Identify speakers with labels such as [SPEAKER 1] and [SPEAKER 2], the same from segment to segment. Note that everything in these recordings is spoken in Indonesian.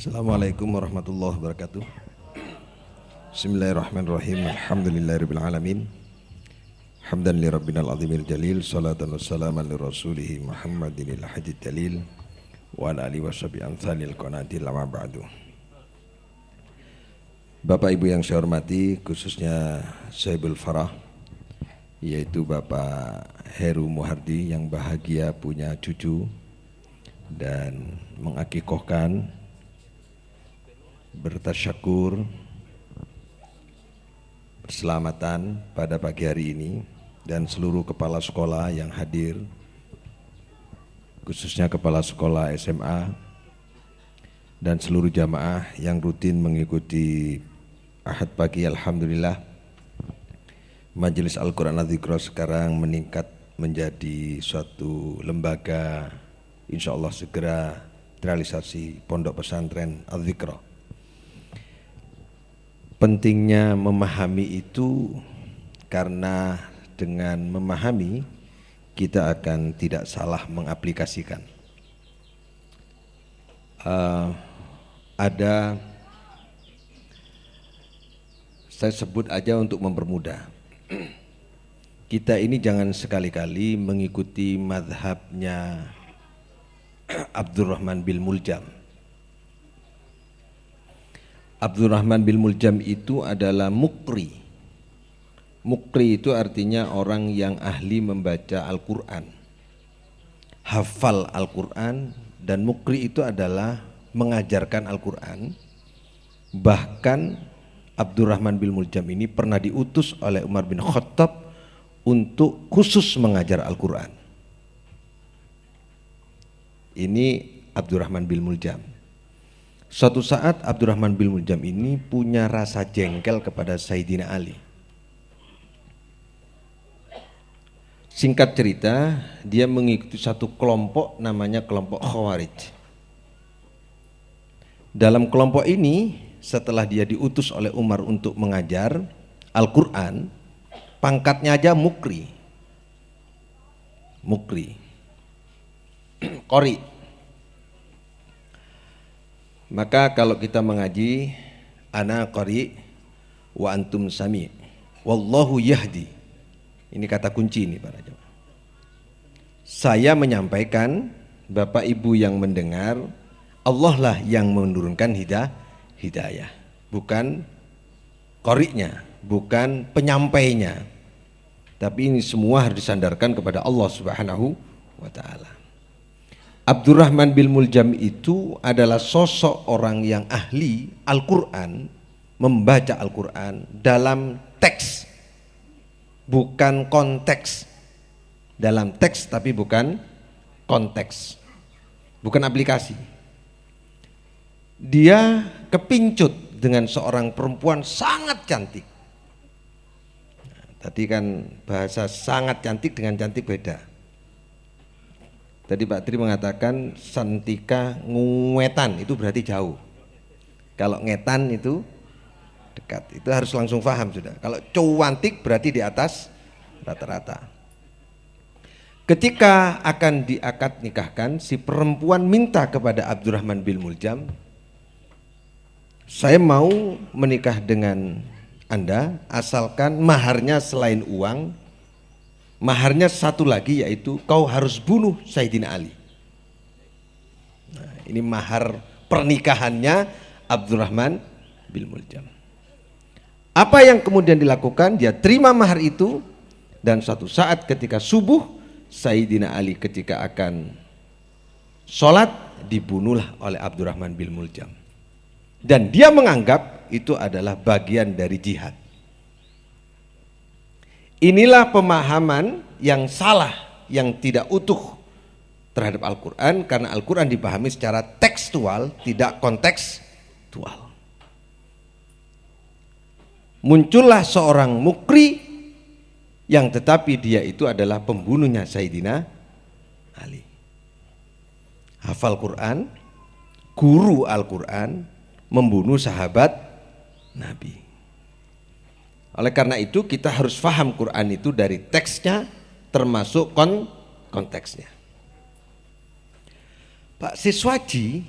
[SPEAKER 1] Assalamualaikum warahmatullahi wabarakatuh. Bismillahirrahmanirrahim. Alhamdulillahirabbil alamin. Hamdan li rabbinal azimil jalil, salatan wassalaman li rasulih Muhammadinil hadid dalil wa ala alihi washabi amsalil qanatil amma ba'du. Bapak Ibu yang saya hormati, khususnya Sahibul Farah, yaitu Bapak Heru Muhardi yang bahagia punya cucu dan mengakikohkan, bertasyakur, berselamatan pada pagi hari ini, dan seluruh kepala sekolah yang hadir, khususnya kepala sekolah SMA dan seluruh jamaah yang rutin mengikuti Ahad pagi. Alhamdulillah, Majelis Al-Quran Al-Dzikra sekarang meningkat menjadi suatu lembaga, insya Allah segera realisasi pondok pesantren Al-Dzikra. Pentingnya memahami itu karena dengan memahami kita akan tidak salah mengaplikasikan. Saya sebut aja untuk mempermudah. Kita ini jangan sekali-kali mengikuti mazhabnya Abdurrahman bin Muljam. Abdurrahman bin Muljam itu adalah mukri. Mukri itu artinya orang yang ahli membaca Al-Quran, hafal Al-Quran, dan mukri itu adalah mengajarkan Al-Quran. Bahkan Abdurrahman bin Muljam ini pernah diutus oleh Umar bin Khattab untuk khusus mengajar Al-Quran. Ini Abdurrahman bin Muljam. Suatu saat Abdurrahman bin Muljam ini punya rasa jengkel kepada Sayyidina Ali. Singkat cerita, dia mengikuti satu kelompok namanya kelompok Khawarij. Dalam kelompok ini, setelah dia diutus oleh Umar untuk mengajar Al-Quran, pangkatnya aja mukri. Qori. Maka kalau kita mengaji, ana qari wa antum sami, wallahu yahdi. Ini kata kunci ini para jemaah. Saya menyampaikan, Bapak Ibu yang mendengar, Allah lah yang menurunkan hidayah, bukan qari'nya, bukan penyampainya. Tapi ini semua harus disandarkan kepada Allah Subhanahu wa ta'ala. Abdurrahman bin Muljam itu adalah sosok orang yang ahli Al-Quran, membaca Al-Quran dalam teks, bukan konteks. Dalam teks tapi bukan konteks, bukan aplikasi. Dia kepincut dengan seorang perempuan sangat cantik. Tadi kan bahasa sangat cantik dengan cantik beda. Tadi Pak Tri mengatakan santika nguetan, itu berarti jauh. Kalau ngetan itu dekat, itu harus langsung paham sudah. Kalau cuantik berarti di atas rata-rata. Ketika akan diakad nikahkan, si perempuan minta kepada Abdurrahman bin Muljam, saya mau menikah dengan Anda asalkan maharnya selain uang, maharnya satu lagi, yaitu kau harus bunuh Sayyidina Ali. Nah, ini mahar pernikahannya Abdurrahman bin Muljam. Apa yang kemudian dilakukan? Dia terima mahar itu, dan suatu saat ketika subuh, Sayyidina Ali ketika akan sholat dibunuhlah oleh Abdurrahman bin Muljam. Dan dia menganggap itu adalah bagian dari jihad. Inilah pemahaman yang salah, yang tidak utuh terhadap Al-Quran, karena Al-Quran dipahami secara tekstual, tidak kontekstual. Muncullah seorang mukri yang tetapi dia itu adalah pembunuhnya Sayyidina Ali. Hafal Quran, guru Al-Quran, membunuh sahabat Nabi. Oleh karena itu kita harus paham Quran itu dari teksnya termasuk konteksnya. Pak Siswaji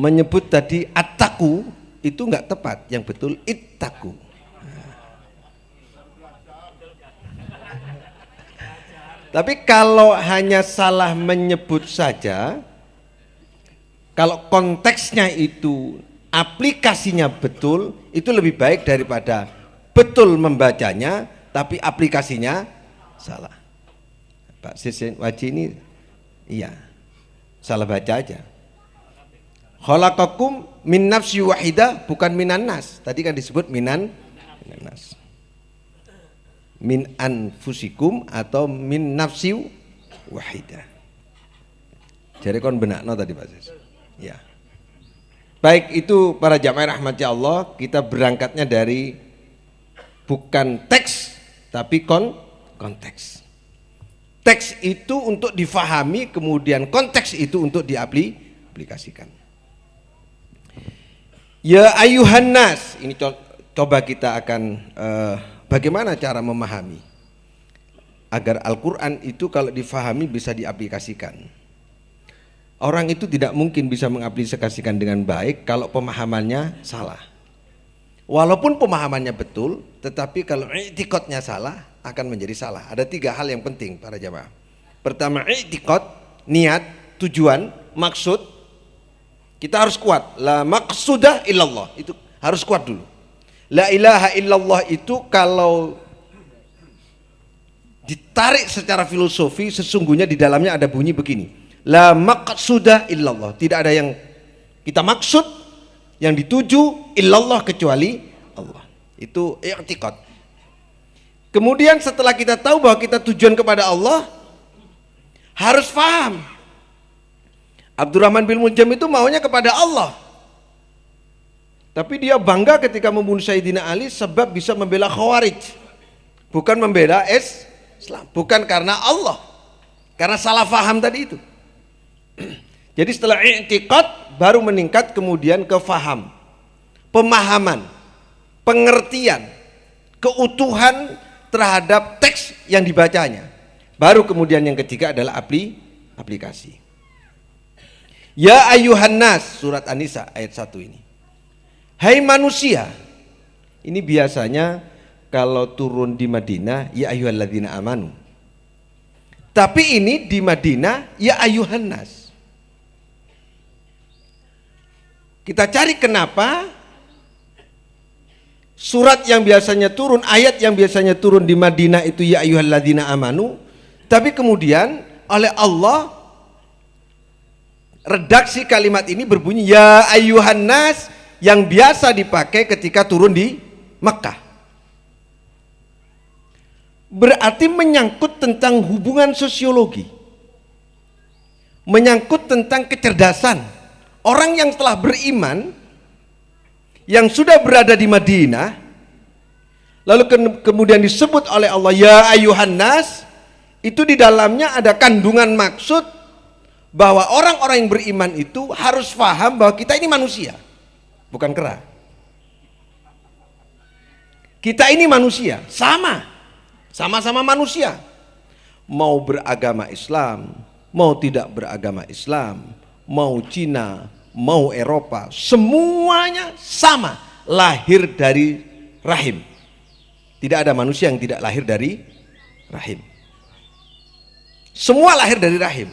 [SPEAKER 1] menyebut tadi at-taqu itu enggak tepat, yang betul ittaqu. Tapi kalau hanya salah menyebut saja, kalau konteksnya itu aplikasinya betul, itu lebih baik daripada betul membacanya tapi aplikasinya salah. Pak Sisin Waji ini iya salah baca aja. Khalaqakum min nafsi wahidah bukan minan nas. Tadi kan disebut minan nas. Min anfusikum atau min nafsi wahidah. Jadi kon benakno tadi Pak Sis. Ya. Baik, itu para jamaah rahmati Allah, kita berangkatnya dari bukan teks tapi konteks. Teks itu untuk difahami, kemudian konteks itu untuk diaplikasikan. Ya ayuhan nas, ini coba kita akan bagaimana cara memahami agar Al-Quran itu kalau difahami bisa diaplikasikan. Orang itu tidak mungkin bisa mengaplikasikan dengan baik kalau pemahamannya salah. Walaupun pemahamannya betul, tetapi kalau i'tiqadnya salah akan menjadi salah. Ada 3 hal yang penting para jamaah. Pertama, i'tiqad, niat, tujuan, maksud. Kita harus kuat. La maqsudah illallah, itu harus kuat dulu. La ilaha illallah itu kalau ditarik secara filosofi, sesungguhnya di dalamnya ada bunyi begini. La maqsudah illallah, tidak ada yang kita maksud, yang dituju illallah kecuali Allah. Itu i'tiqad. Kemudian setelah kita tahu bahwa kita tujuan kepada Allah, harus paham. Abdurrahman bin Muljam itu maunya kepada Allah. Tapi dia bangga ketika membunuh Sayyidina Ali sebab bisa membela Khawarij. Bukan membela Islam, bukan karena Allah. Karena salah faham tadi itu. Jadi setelah i'tiqad baru meningkat kemudian ke faham, pemahaman, pengertian, keutuhan terhadap teks yang dibacanya. Baru kemudian yang ketiga adalah aplikasi. Ya ayuhan nas, surat An-Nisa ayat 1 ini. Hai manusia. Ini biasanya kalau turun di Madinah ya ayyuhalladzina amanu. Tapi ini di Madinah ya ayuhan nas. Kita cari kenapa surat yang biasanya turun, ayat yang biasanya turun di Madinah itu ya ayyuhalladzina amanu, tapi kemudian oleh Allah redaksi kalimat ini berbunyi ya ayyuhan nas yang biasa dipakai ketika turun di Mekah. Berarti menyangkut tentang hubungan sosiologi, menyangkut tentang kecerdasan. Orang yang telah beriman, yang sudah berada di Madinah, lalu kemudian disebut oleh Allah ya ayyuhan nas, itu di dalamnya ada kandungan maksud bahwa orang-orang yang beriman itu harus paham bahwa kita ini manusia, bukan kera. Kita ini manusia, sama-sama manusia. Mau beragama Islam, mau tidak beragama Islam, mau Cina, mau Eropa, semuanya sama, lahir dari rahim. Tidak ada manusia yang tidak lahir dari rahim. Semua lahir dari rahim.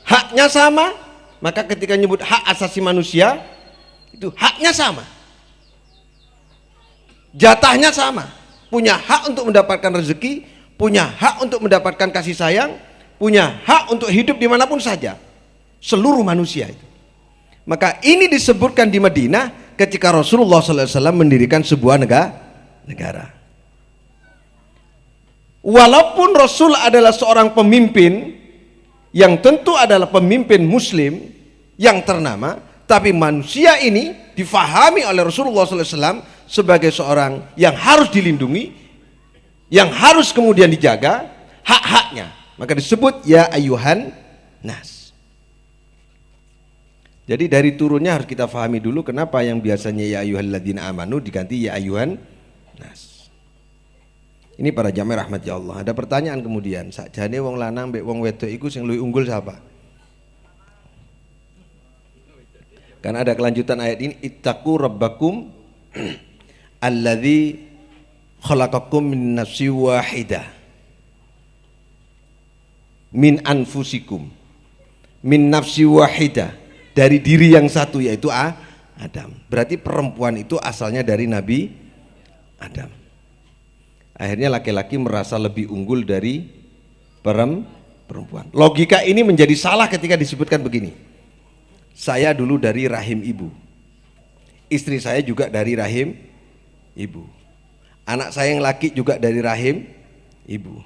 [SPEAKER 1] Haknya sama, maka ketika nyebut hak asasi manusia, itu haknya sama. Jatahnya sama. Punya hak untuk mendapatkan rezeki, punya hak untuk mendapatkan kasih sayang, punya hak untuk hidup dimanapun saja. Seluruh manusia itu. Maka ini disebutkan di Madinah ketika Rasulullah SAW mendirikan sebuah negara. Walaupun Rasul adalah seorang pemimpin yang tentu adalah pemimpin Muslim yang ternama, tapi manusia ini difahami oleh Rasulullah SAW sebagai seorang yang harus dilindungi, yang harus kemudian dijaga hak-haknya. Maka disebut ya ayyuhan nas. Jadi dari turunnya harus kita fahami dulu kenapa yang biasanya ya ayyuhalladzina amanu diganti ya ayyuhan nas. Ini para jamaah rahmati Allah. Ada pertanyaan kemudian, sakjane wong lanang mbek wong wedok iku sing luwih unggul siapa? Karena ada kelanjutan ayat ini, ittaqu rabbakum alladzi khalaqakum min nafsin wahidah min anfusikum min nafsi wahidah, dari diri yang satu yaitu Adam. Berarti perempuan itu asalnya dari Nabi Adam. Akhirnya laki-laki merasa lebih unggul dari perempuan. Logika ini menjadi salah ketika disebutkan begini. Saya dulu dari rahim ibu. Istri saya juga dari rahim ibu. Anak saya yang laki juga dari rahim ibu.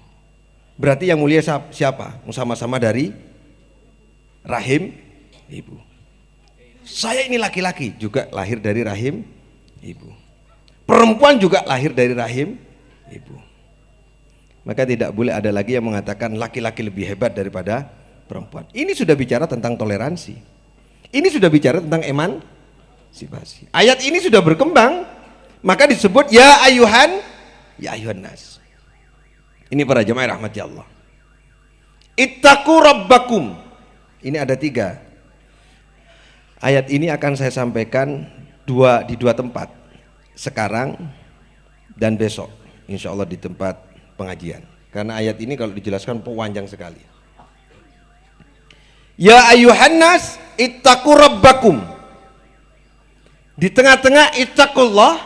[SPEAKER 1] Berarti yang mulia siapa? Sama-sama dari rahim ibu. Saya ini laki-laki juga lahir dari rahim ibu. Perempuan juga lahir dari rahim ibu. Maka tidak boleh ada lagi yang mengatakan laki-laki lebih hebat daripada perempuan. Ini sudah bicara tentang toleransi. Ini sudah bicara tentang emansipasi. Ayat ini sudah berkembang, maka disebut ya ayuhan nas. Ini para jemaah rahmati Allah. Ittaqu rabbakum. Ini ada 3. Ayat ini akan saya sampaikan di dua tempat. Sekarang dan besok. Insya Allah di tempat pengajian. Karena ayat ini kalau dijelaskan panjang sekali. Ya ayuhan nas ittaqu rabbakum. Di tengah-tengah ittaqullah.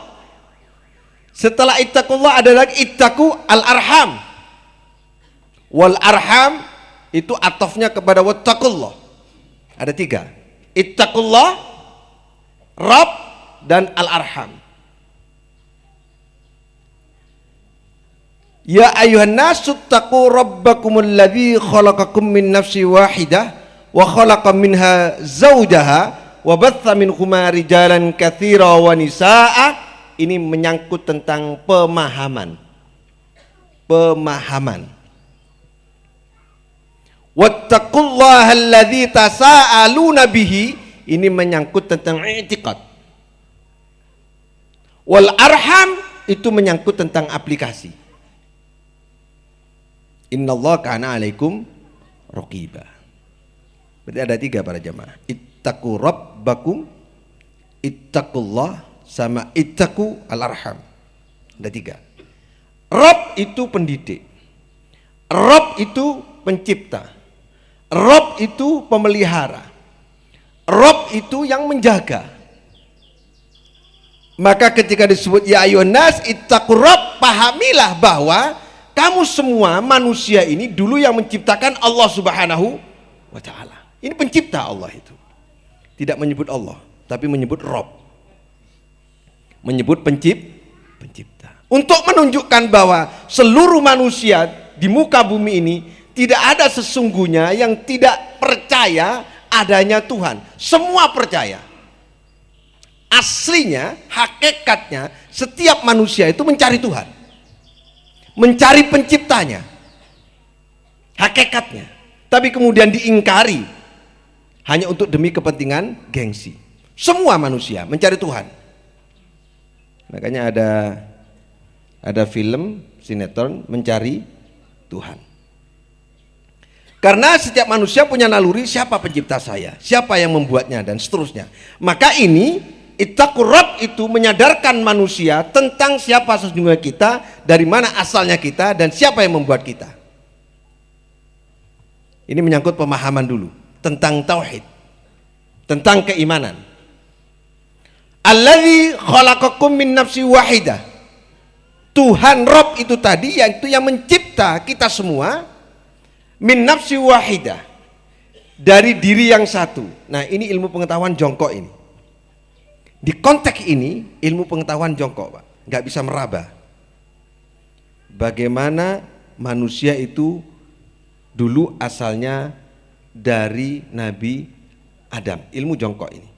[SPEAKER 1] Setelah ittaqullah ada lagi ittaqu al-arham. Wal arham itu atofnya kepada wattaqullah. Ada 3. Ittaqullah, Rabb, dan al-arham. Ya ayuhan nasu taqu rabbakumul ladzi khalaqakum min nafsin wahidah wa khalaqa minha zawjaha wa batha minhuma rijalan katsira wa nisaa. Ini menyangkut tentang pemahaman. Wattaqullaha alladzi tasaaluna bihi, ini menyangkut tentang i'tiqad. Wal arham itu menyangkut tentang aplikasi. Innallaha kana 'alaikum raqiba. Berarti ada 3 para jamaah. Ittaqu rabbakum, ittaqullah, sama ittaqu al-arham. Ada 3. Rabb itu pendidik. Rabb itu pencipta. Rabb itu pemelihara. Rabb itu yang menjaga. Maka ketika disebut ya ayyuhan nas ittaqur rabb, pahamilah bahwa kamu semua manusia ini dulu yang menciptakan Allah Subhanahu wa taala. Ini pencipta Allah itu. Tidak menyebut Allah, tapi menyebut Rabb. Menyebut pencipta. Untuk menunjukkan bahwa seluruh manusia di muka bumi ini tidak ada sesungguhnya yang tidak percaya adanya Tuhan. Semua percaya. Aslinya, hakikatnya, setiap manusia itu mencari Tuhan, mencari penciptanya, hakikatnya. Tapi kemudian diingkari hanya untuk demi kepentingan gengsi. Semua manusia mencari Tuhan. Makanya ada film sinetron mencari Tuhan. Karena setiap manusia punya naluri, siapa pencipta saya, siapa yang membuatnya, dan seterusnya. Maka ini ittaqur rabb itu menyadarkan manusia tentang siapa sesungguhnya kita, dari mana asalnya kita, dan siapa yang membuat kita. Ini menyangkut pemahaman dulu tentang tauhid, tentang keimanan. Alladzi khalaqakum min nafsin wahidah. Tuhan Rabb itu tadi, yaitu yang mencipta kita semua min nafsi wahidah, dari diri yang satu. Nah, ini ilmu pengetahuan jongkok ini. Di konteks ini ilmu pengetahuan jongkok, Pak, nggak bisa meraba. Bagaimana manusia itu dulu asalnya dari Nabi Adam, ilmu jongkok ini.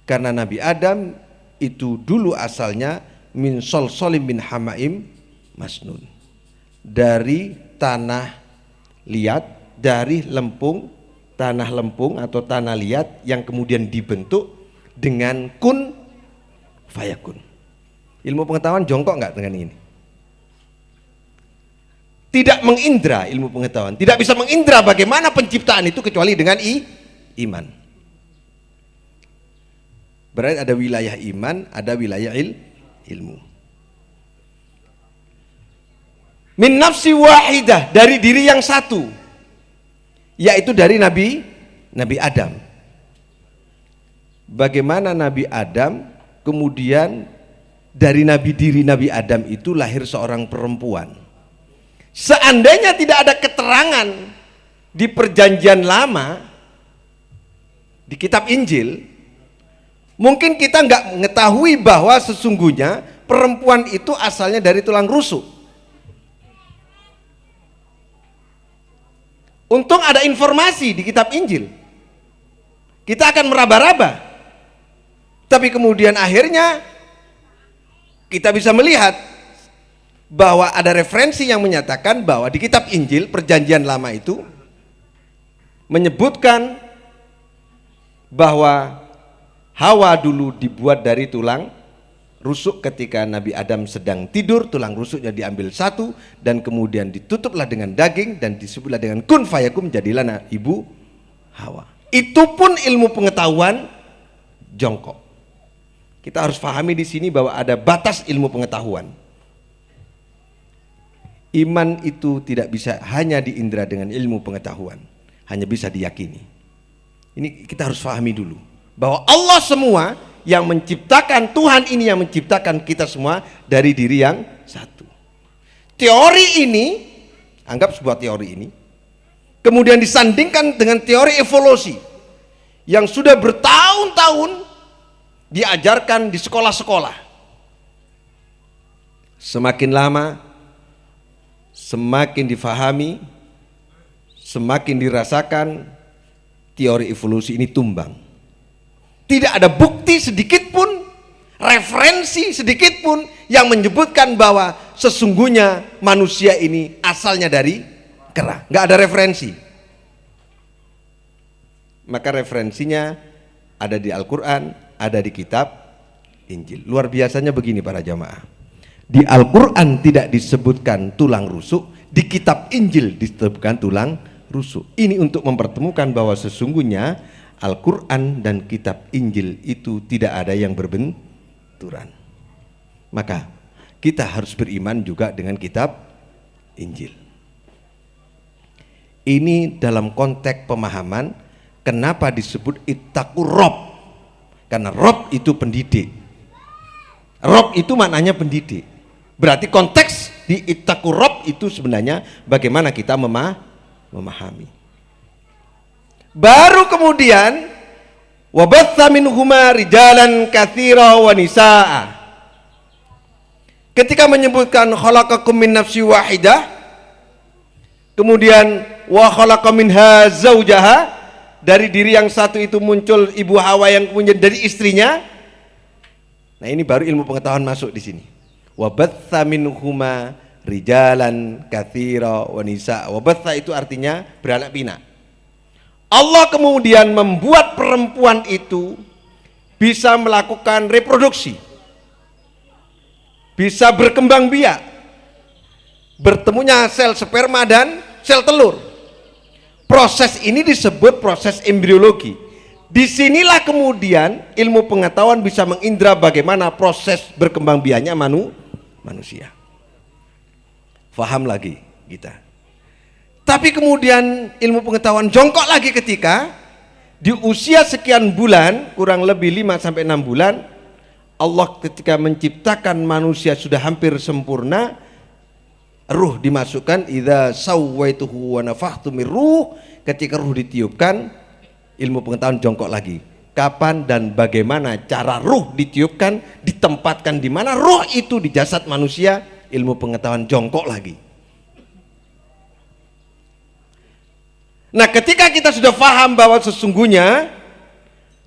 [SPEAKER 1] Karena Nabi Adam itu dulu asalnya min solsolim bin hamaim masnun, dari tanah liat, dari lempung, tanah lempung atau tanah liat yang kemudian dibentuk dengan kun fayakun. Ilmu pengetahuan jongkok nggak dengan ini? Tidak mengindra ilmu pengetahuan, tidak bisa mengindra bagaimana penciptaan itu kecuali dengan iman. Berarti ada wilayah iman, ada wilayah ilmu. Min nafsi wahidah, dari diri yang satu, yaitu dari Nabi Adam. Bagaimana Nabi Adam kemudian dari diri Nabi Adam itu lahir seorang perempuan. Seandainya tidak ada keterangan di perjanjian lama, di kitab Injil, mungkin kita nggak mengetahui bahwa sesungguhnya perempuan itu asalnya dari tulang rusuk. Untung ada informasi di kitab Injil. Kita akan meraba-raba. Tapi kemudian akhirnya kita bisa melihat bahwa ada referensi yang menyatakan bahwa di kitab Injil perjanjian lama itu menyebutkan bahwa Hawa dulu dibuat dari tulang rusuk. Ketika Nabi Adam sedang tidur, tulang rusuknya diambil satu dan kemudian ditutuplah dengan daging dan disebutlah dengan kun fayakun, jadilah ibu Hawa. Itu pun ilmu pengetahuan jongkok. Kita harus pahami di sini bahwa ada batas ilmu pengetahuan. Iman itu tidak bisa hanya diindra dengan ilmu pengetahuan, hanya bisa diyakini. Ini kita harus pahami dulu bahwa Allah semua yang menciptakan, Tuhan ini yang menciptakan kita semua dari diri yang satu. Teori ini, anggap sebuah teori ini, kemudian disandingkan dengan teori evolusi yang sudah bertahun-tahun diajarkan di sekolah-sekolah. Semakin lama, semakin difahami, semakin dirasakan, teori evolusi ini tumbang. Tidak ada bukti sedikit pun, referensi sedikit pun yang menyebutkan bahwa sesungguhnya manusia ini asalnya dari kera. Nggak ada referensi. Maka referensinya ada di Al-Quran, ada di kitab Injil. Luar biasanya begini para jamaah. Di Al-Quran tidak disebutkan tulang rusuk, di kitab Injil disebutkan tulang rusuk. Ini untuk mempertemukan bahwa sesungguhnya Al-Quran dan kitab Injil itu tidak ada yang berbenturan. Maka kita harus beriman juga dengan kitab Injil. Ini dalam konteks pemahaman kenapa disebut ittaqur Rabb. Karena Rabb itu pendidik. Rabb itu maknanya pendidik. Berarti konteks di ittaqur Rabb itu sebenarnya bagaimana kita memahami. Baru kemudian wabatha minhuma rijalan katsira wa nisaa. Ketika menyebutkan khalaqakum min nafsi wahidah, kemudian wa khalaqa minha zaujaha, dari diri yang satu itu muncul ibu Hawa yang kemudian dari istrinya. Nah, ini baru ilmu pengetahuan masuk di sini. Wabatha minhuma rijalan katsira wa nisaa. Wabatha itu artinya beranak pinak. Allah kemudian membuat perempuan itu bisa melakukan reproduksi, bisa berkembang biak, bertemunya sel sperma dan sel telur. Proses ini disebut proses embriologi. Disinilah kemudian ilmu pengetahuan bisa mengindra bagaimana proses berkembang biaknya manusia. Faham lagi kita. Tapi kemudian ilmu pengetahuan jongkok lagi ketika di usia sekian bulan, kurang lebih 5-6 bulan, Allah ketika menciptakan manusia sudah hampir sempurna, ruh dimasukkan, idza sawaituhu wa nafakhtu mir ruh, ketika ruh ditiupkan, ilmu pengetahuan jongkok lagi. Kapan dan bagaimana cara ruh ditiupkan, ditempatkan di mana ruh itu di jasad manusia, ilmu pengetahuan jongkok lagi. Nah, ketika kita sudah paham bahwa sesungguhnya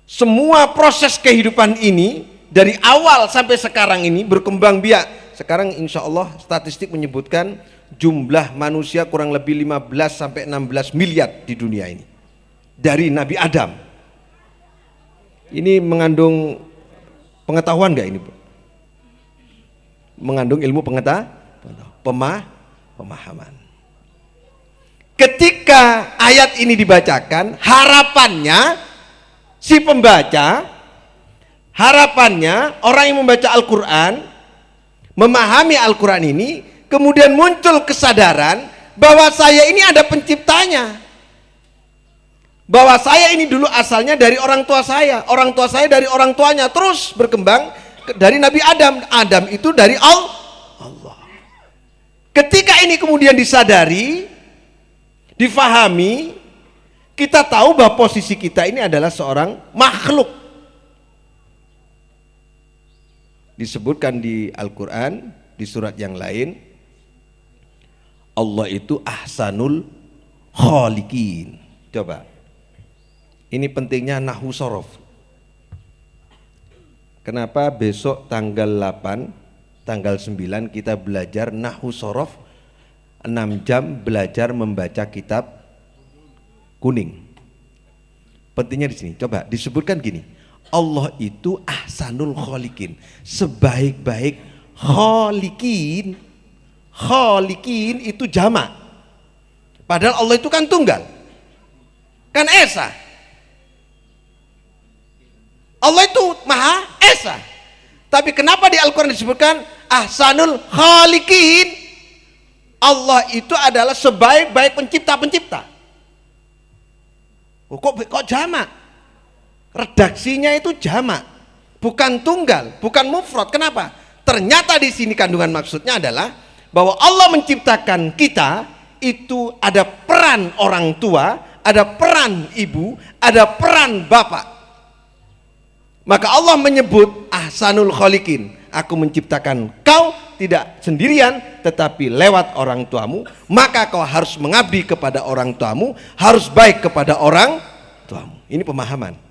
[SPEAKER 1] semua proses kehidupan ini dari awal sampai sekarang ini berkembang biak. Sekarang insya Allah statistik menyebutkan jumlah manusia kurang lebih 15-16 miliar di dunia ini. Dari Nabi Adam. Ini mengandung pengetahuan gak ini? Mengandung ilmu pemahaman. Ketika ayat ini dibacakan, harapannya si pembaca Harapannya orang yang membaca Al-Quran, memahami Al-Quran ini, kemudian muncul kesadaran bahwa saya ini ada penciptanya, bahwa saya ini dulu asalnya dari orang tua saya dari orang tuanya, terus berkembang dari Nabi Adam, Adam itu dari Allah. Ketika ini kemudian disadari, difahami, kita tahu bahwa posisi kita ini adalah seorang makhluk. Disebutkan di Al-Quran, di surat yang lain, Allah itu ahsanul khaliqin. Coba, ini pentingnya nahwu sorof. Kenapa besok tanggal 8, tanggal 9 kita belajar nahwu sorof, 6 jam belajar membaca kitab kuning. Pentingnya di sini, coba disebutkan gini, Allah itu ahsanul khaliqin, sebaik-baik khaliqin. Khaliqin itu jamak, padahal Allah itu kan tunggal, kan esa. Allah itu maha esa, tapi kenapa di Al-Quran disebutkan ahsanul khaliqin? Allah itu adalah sebaik-baik pencipta-pencipta. Kok jamak? Redaksinya itu jamak, bukan tunggal, bukan mufrad. Kenapa? Ternyata di sini kandungan maksudnya adalah bahwa Allah menciptakan kita itu ada peran orang tua, ada peran ibu, ada peran bapak. Maka Allah menyebut ahsanul khaliqin, aku menciptakan kau tidak sendirian tetapi lewat orang tuamu, maka kau harus mengabdi kepada orang tuamu, harus baik kepada orang tuamu. Ini pemahaman.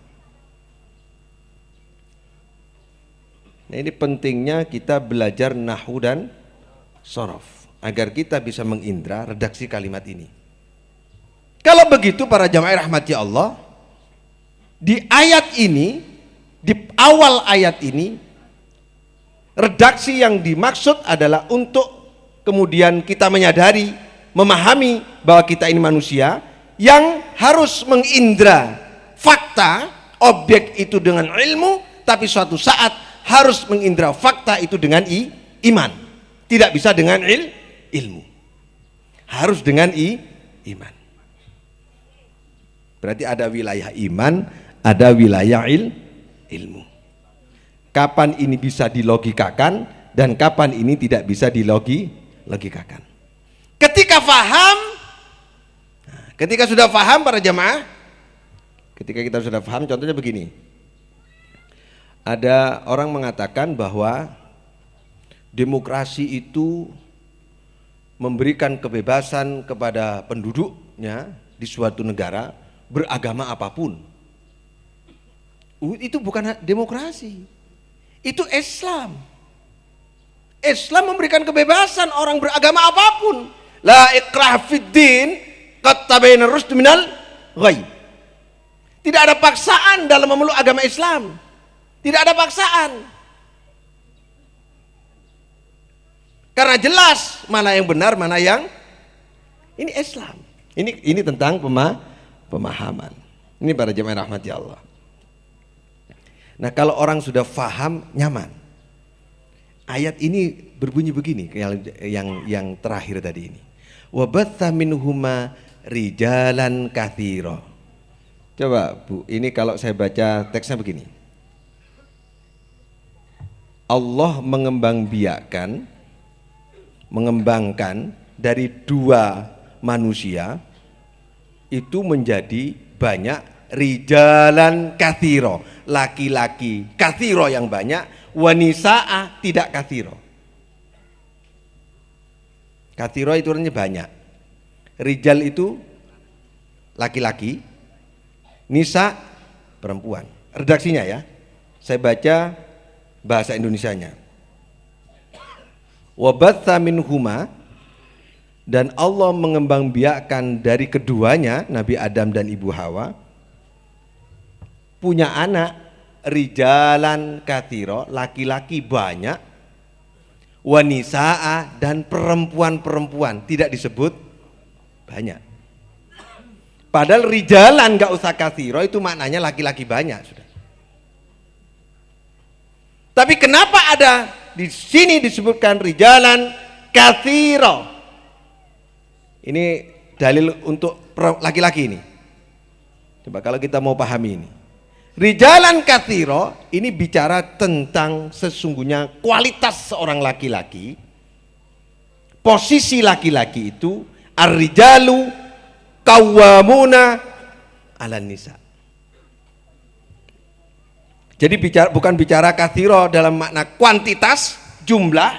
[SPEAKER 1] Nah, ini pentingnya kita belajar nahwu dan sorof agar kita bisa mengindra redaksi kalimat ini. Kalau begitu para jamaah rahmati Allah, di ayat ini, di awal ayat ini, redaksi yang dimaksud adalah untuk kemudian kita menyadari, memahami bahwa kita ini manusia yang harus mengindra fakta objek itu dengan ilmu, tapi suatu saat harus mengindra fakta itu dengan iman. Tidak bisa dengan ilmu, harus dengan iman. Berarti ada wilayah iman, ada wilayah ilmu. Kapan ini bisa dilogikakan dan kapan ini tidak bisa dilogikakan. Ketika sudah faham para jamaah, ketika kita sudah faham, contohnya begini. Ada orang mengatakan bahwa demokrasi itu memberikan kebebasan kepada penduduknya di suatu negara beragama apapun. Itu bukan demokrasi, itu Islam. Islam memberikan kebebasan orang beragama apapun. La ikrah fid din, qad tabayyana rusyd minal ghayy. Tidak ada paksaan dalam memeluk agama Islam. Tidak ada paksaan. Karena jelas mana yang benar, mana yang ini Islam. Ini tentang pemahaman. Ini para jemaah rahmati Allah. Nah, kalau orang sudah faham, nyaman. Ayat ini berbunyi begini, yang terakhir tadi ini. Wa batha minhuma rijalan katsira. Coba Bu, ini kalau saya baca teksnya begini. Allah mengembangkan dari dua manusia itu menjadi banyak, rijalan katsira, laki-laki katsira yang banyak, wanisaa tidak katsira. Katsira itu artinya banyak. Rijal itu laki-laki, nisa perempuan. Redaksinya ya, saya baca bahasa Indonesianya. Wabatha minhuma, dan Allah mengembangbiakkan dari keduanya, Nabi Adam dan Ibu Hawa, punya anak, rijalan katsira, laki-laki banyak, wanisaa dan perempuan-perempuan, tidak disebut banyak. Padahal rijalan gak usah katsira, itu maknanya laki-laki banyak sudah. Tapi kenapa ada di sini disebutkan rijalan katsira? Ini dalil untuk laki-laki ini. Coba kalau kita mau pahami ini. Rijalan katsira ini bicara tentang sesungguhnya kualitas seorang laki-laki. Posisi laki-laki itu ar-rijalu qawwamuna 'alan nisa. Jadi bukan bicara katsira dalam makna kuantitas, jumlah,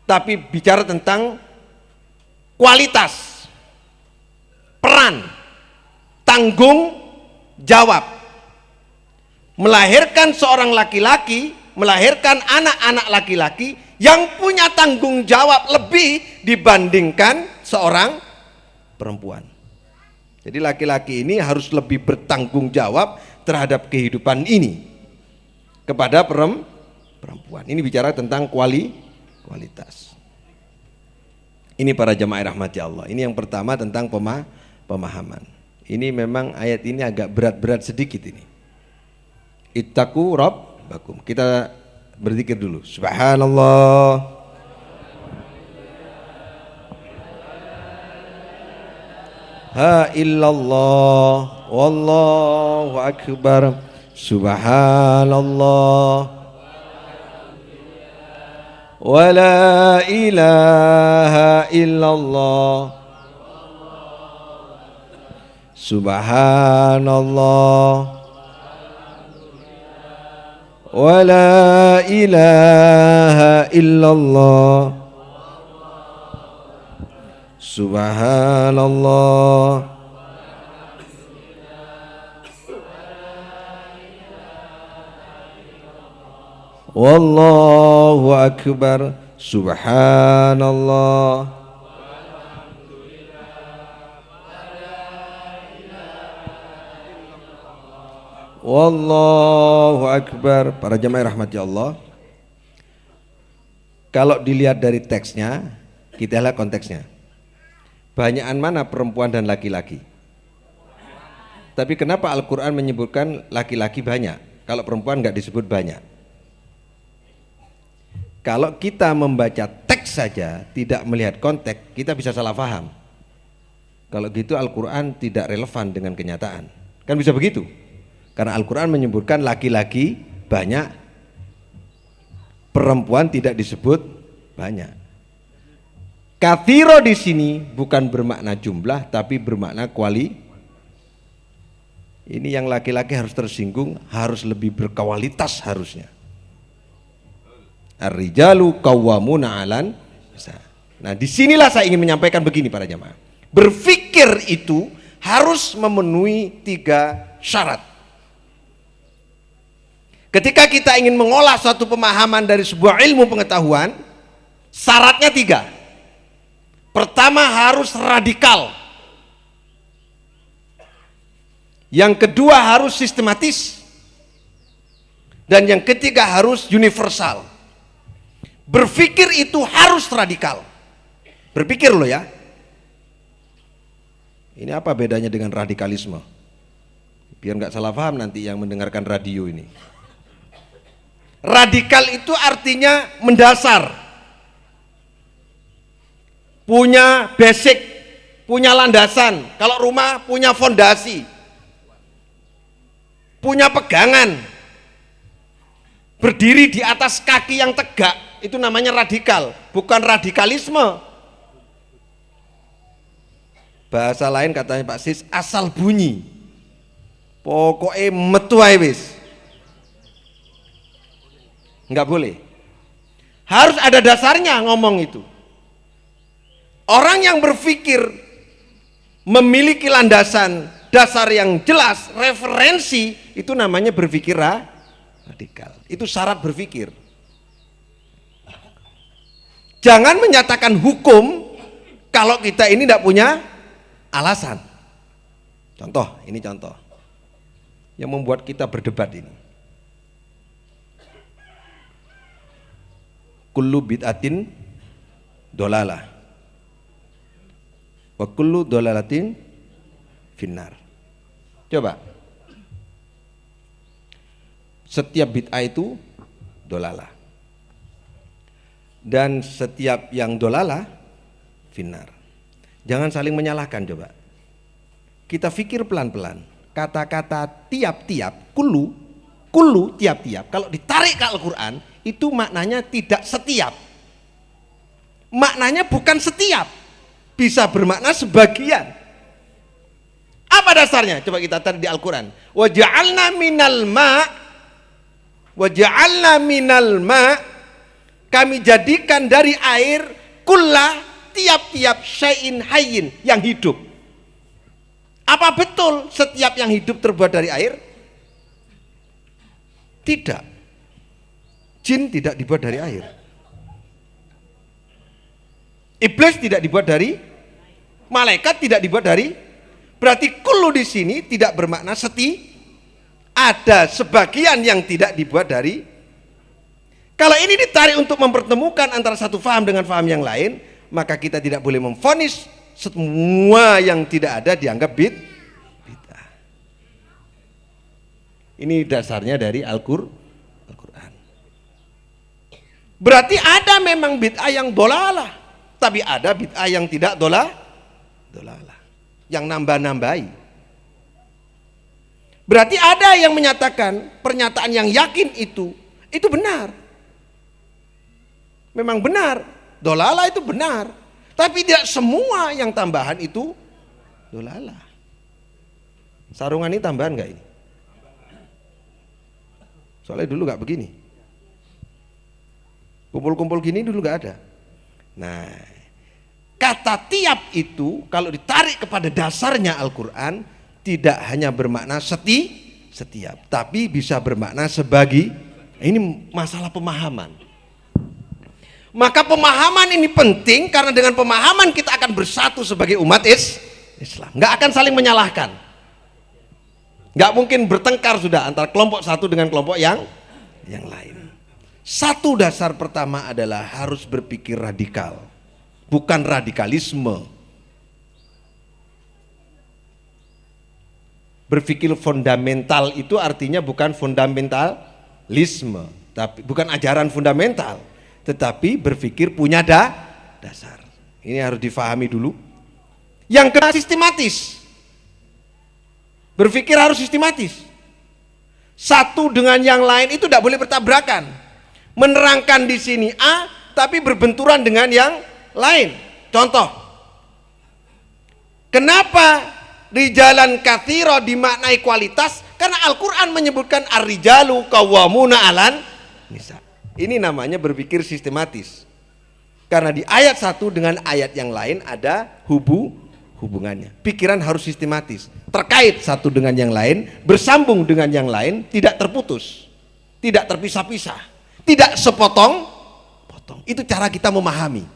[SPEAKER 1] tapi bicara tentang kualitas, peran, tanggung jawab. Melahirkan seorang laki-laki, melahirkan anak-anak laki-laki yang punya tanggung jawab lebih dibandingkan seorang perempuan. Jadi laki-laki ini harus lebih bertanggung jawab terhadap kehidupan ini kepada perempuan. Ini bicara tentang kualitas. Ini para jemaah rahmati Allah. Ini yang pertama tentang pemahaman. Ini memang ayat ini agak berat-berat sedikit ini. Ittaqu rabbakum. Kita berzikir dulu. Subhanallah. Ha illallah. Wallahu akbar. Subhanallah. Wa la ilaha illallah. Subhanallah. Wa la ilaha illallah. Subhanallah. Wallahu akbar. Subhanallah. Wallahu akbar. Para jemaah rahmati Allah, kalau dilihat dari teksnya, kita lihat konteksnya. Banyakan mana perempuan dan laki-laki? Tapi kenapa Al-Quran menyebutkan laki-laki banyak, kalau perempuan nggak disebut banyak? Kalau kita membaca teks saja, tidak melihat konteks, kita bisa salah paham. Kalau gitu Al-Quran tidak relevan dengan kenyataan. Kan bisa begitu? Karena Al-Quran menyebutkan laki-laki banyak, perempuan tidak disebut banyak. Katsira di sini bukan bermakna jumlah, tapi bermakna kualitas. Ini yang laki-laki harus tersinggung, harus lebih berkualitas harusnya. Ar-rijalu qawwamuna 'alan nisa. Nah, disinilah saya ingin menyampaikan begini para jamaah. Berpikir itu harus memenuhi 3 syarat. Ketika kita ingin mengolah suatu pemahaman dari sebuah ilmu pengetahuan, syaratnya 3. Pertama, harus radikal. Yang kedua, harus sistematis. Dan yang ketiga, harus universal. Berpikir itu harus radikal. Berpikir loh ya. Ini apa bedanya dengan radikalisme? Biar nggak salah paham nanti yang mendengarkan radio ini. Radikal itu artinya mendasar, punya basic, punya landasan. Kalau rumah punya fondasi, punya pegangan, berdiri di atas kaki yang tegak. Itu namanya radikal, bukan radikalisme. Bahasa lain katanya Pak Sis, asal bunyi, pokoknya metu ae wis. Enggak boleh. Harus ada dasarnya ngomong itu. Orang yang berpikir memiliki landasan dasar yang jelas, referensi, itu namanya berpikir radikal. Itu syarat berpikir. Jangan menyatakan hukum kalau kita ini tidak punya alasan. Contoh, ini contoh yang membuat kita berdebat ini. Kullu bid'atin dolalah wa kullu dolalatin finnar. Coba, setiap bid'ah itu dolalah. Dan setiap yang dolalah finnar. Jangan saling menyalahkan coba. Kita pikir pelan-pelan. Kata-kata tiap-tiap, kullu tiap-tiap, kalau ditarik ke Al-Quran itu maknanya tidak setiap. Maknanya bukan setiap, bisa bermakna sebagian. Apa dasarnya? Coba kita tarik di Al-Quran. Wa ja'alna minal ma, kami jadikan dari air kulla, tiap-tiap syai'in hayyin, yang hidup. Apa betul setiap yang hidup terbuat dari air? Tidak. Jin tidak dibuat dari air. Iblis tidak dibuat dari, malaikat tidak dibuat dari. Berarti kullu di sini tidak bermakna ada sebagian yang tidak dibuat dari. Kalau ini ditarik untuk mempertemukan antara satu faham dengan faham yang lain, maka kita tidak boleh memvonis semua yang tidak ada dianggap bid'ah. Ini dasarnya dari Al-Quran. Berarti ada memang bid'ah yang dolalah, tapi ada bid'ah yang tidak dolalah, yang nambah-nambahi. Berarti ada yang menyatakan pernyataan yang yakin itu benar. Memang benar, dolalah itu benar. Tapi tidak semua yang tambahan itu dolalah. Sarungan ini tambahan nggak ini? Soalnya dulu nggak begini. Kumpul-kumpul gini dulu nggak ada. Nah, kata tiap itu kalau ditarik kepada dasarnya Al-Quran tidak hanya bermakna setiap, tapi bisa bermakna sebagi. Ini masalah pemahaman. Maka pemahaman ini penting karena dengan pemahaman kita akan bersatu sebagai umat Islam. Nggak akan saling menyalahkan. Nggak mungkin bertengkar sudah antara kelompok satu dengan kelompok yang lain. Satu dasar pertama adalah harus berpikir radikal, bukan radikalisme. Berpikir fundamental itu artinya bukan fundamentalisme, tapi bukan ajaran fundamental. Tetapi berpikir punya dasar. Ini harus difahami dulu. Yang kedua sistematis. Berpikir harus sistematis. Satu dengan yang lain itu tidak boleh bertabrakan. Menerangkan di sini A, tapi berbenturan dengan yang lain. Contoh. Kenapa rijalan katsira dimaknai kualitas? Karena Al-Quran menyebutkan ar-rijalu qawwamuna 'alan nisa. Ini namanya berpikir sistematis. Karena di ayat satu dengan ayat yang lain ada hubungannya. Pikiran harus sistematis. Terkait satu dengan yang lain, bersambung dengan yang lain, tidak terputus. Tidak terpisah-pisah. Tidak sepotong-potong. Itu cara kita memahami.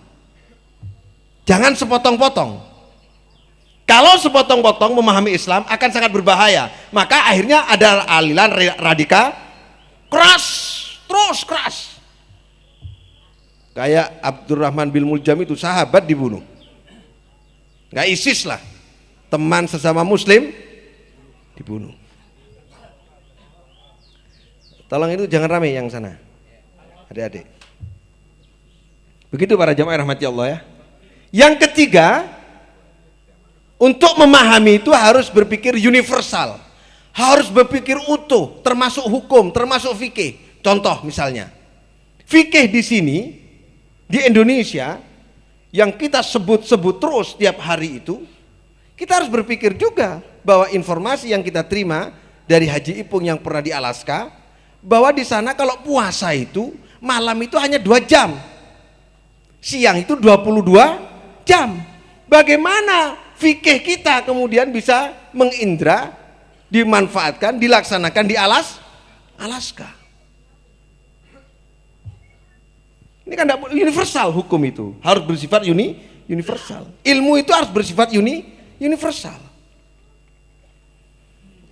[SPEAKER 1] Jangan sepotong-potong. Kalau sepotong-potong memahami Islam akan sangat berbahaya. Maka akhirnya ada aliran radikal keras. Terus keras. Kayak Abdurrahman bin Muljam itu sahabat dibunuh. Nggak ISIS lah. Teman sesama muslim dibunuh. Tolong itu jangan ramai yang sana. Adik-adik. Begitu para jamaah rahmati Allah ya. Yang ketiga, untuk memahami itu harus berpikir universal. Harus berpikir utuh, termasuk hukum, termasuk fikih. Contoh misalnya, fikih di sini di Indonesia yang kita sebut-sebut terus tiap hari itu, kita harus berpikir juga bahwa informasi yang kita terima dari Haji Ipung yang pernah di Alaska, bahwa di sana kalau puasa itu malam itu hanya 2 jam, siang itu 22 jam. Bagaimana fikih kita kemudian bisa mengindra, dimanfaatkan, dilaksanakan di Alaska? Ini kan universal hukum itu, harus bersifat universal. Ilmu itu harus bersifat universal.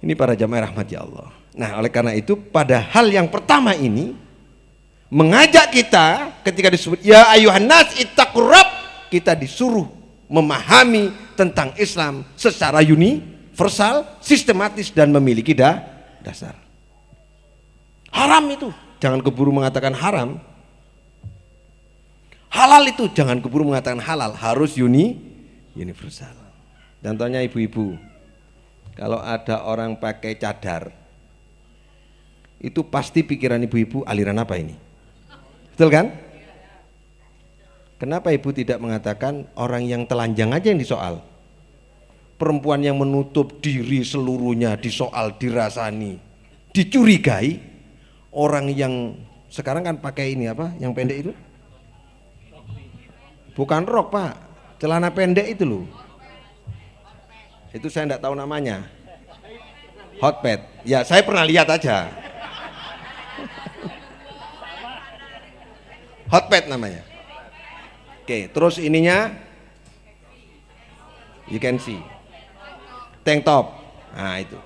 [SPEAKER 1] Ini para jamaah rahmati Allah. Nah, oleh karena itu pada hal yang pertama ini mengajak kita ketika disebut ya ayuhan nas ittaqur rabb, kita disuruh memahami tentang Islam secara universal, sistematis dan memiliki dasar. Haram itu jangan keburu mengatakan haram. Halal itu jangan keburu mengatakan halal, harus universal. Contohnya ibu-ibu, kalau ada orang pakai cadar, itu pasti pikiran ibu-ibu aliran apa ini? Betul kan? Kenapa ibu tidak mengatakan orang yang telanjang aja yang disoal? Perempuan yang menutup diri seluruhnya disoal, dirasani, dicurigai. Orang yang sekarang kan pakai ini apa? Yang pendek itu? Bukan rok Pak, celana pendek itu loh. Itu saya enggak tahu namanya. Hot pad. Ya saya pernah lihat aja. Hot pad namanya. Oke, terus ininya you can see. Tank top. Nah itu.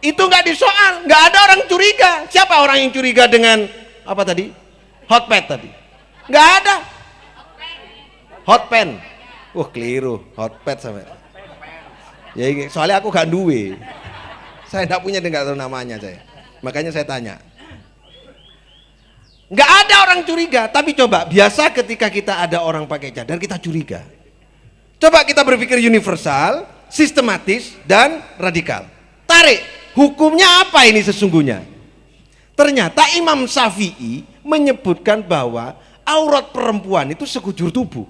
[SPEAKER 1] Itu nggak disoal, nggak ada orang curiga. Siapa orang yang curiga dengan apa tadi? Hot pad tadi. Nggak ada. Hot pen. Keliru. Hot pad sampai. Ya soalnya aku gak duwe. Saya nggak punya, nggak tahu namanya saya. Makanya saya tanya. Nggak ada orang curiga, tapi coba biasa ketika kita ada orang pakai cadar kita curiga. Coba kita berpikir universal, sistematis dan radikal. Tarik, hukumnya apa ini sesungguhnya? Ternyata Imam Syafi'i menyebutkan bahwa aurat perempuan itu sekujur tubuh.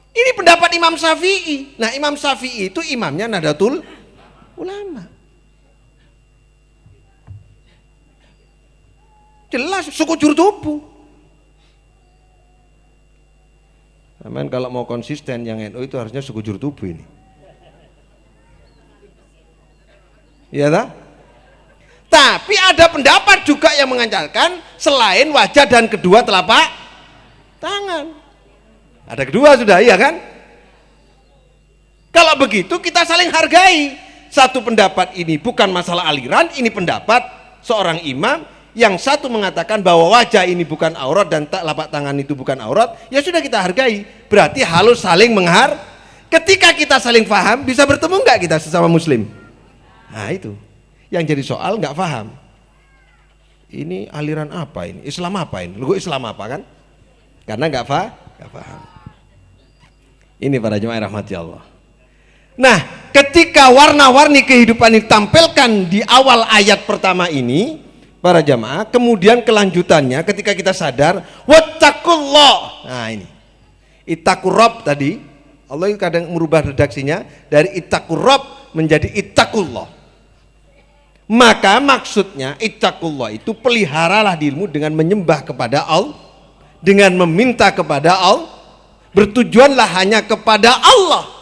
[SPEAKER 1] Ini pendapat Imam Syafi'i. Nah, Imam Syafi'i itu imamnya Nahdlatul Ulama. Jelas sekujur tubuh. Aman, kalau mau konsisten yang NU itu harusnya sekujur tubuh ini. Iya tak? Tapi ada pendapat juga yang mengajarkan selain wajah dan kedua telapak tangan. Ada kedua sudah, iya kan? Kalau begitu kita saling hargai. Satu pendapat ini bukan masalah aliran, ini pendapat seorang imam. Yang satu mengatakan bahwa wajah ini bukan aurat dan telapak tangan itu bukan aurat, ya sudah kita hargai. Berarti harus saling ketika kita saling paham, bisa bertemu nggak kita sesama muslim? Nah itu yang jadi soal, nggak paham. Ini aliran apa ini? Islam apa ini? Lu Islam apa kan? Karena nggak paham. Ini para jemaah rahmati Allah. Nah, ketika warna-warni kehidupan ditampilkan di awal ayat pertama ini, para jamaah, kemudian kelanjutannya ketika kita sadar, wattaqullah. Nah ini, ittaqurrab tadi, Allah kadang merubah redaksinya dari ittaqurrab menjadi ittaqullah. Maka maksudnya ittaqullah itu peliharalah dirimu dengan menyembah kepada Allah, dengan meminta kepada Allah, bertujuanlah hanya kepada Allah.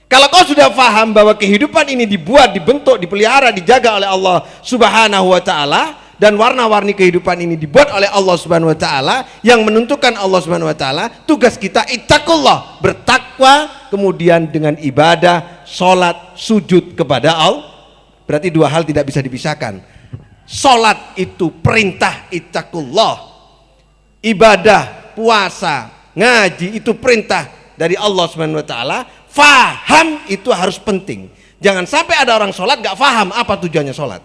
[SPEAKER 1] Kalau kau sudah paham bahwa kehidupan ini dibuat, dibentuk, dipelihara, dijaga oleh Allah Subhanahu wa taala, dan warna-warni kehidupan ini dibuat oleh Allah Subhanahu wa taala, yang menentukan Allah Subhanahu wa taala, tugas kita ittaqullah, bertakwa, kemudian dengan ibadah, salat, sujud kepada Allah. Berarti dua hal tidak bisa dipisahkan. Salat itu perintah ittaqullah. Ibadah, puasa, ngaji itu perintah dari Allah Subhanahu wa taala. Faham itu harus penting. Jangan sampai ada orang sholat gak faham apa tujuannya sholat.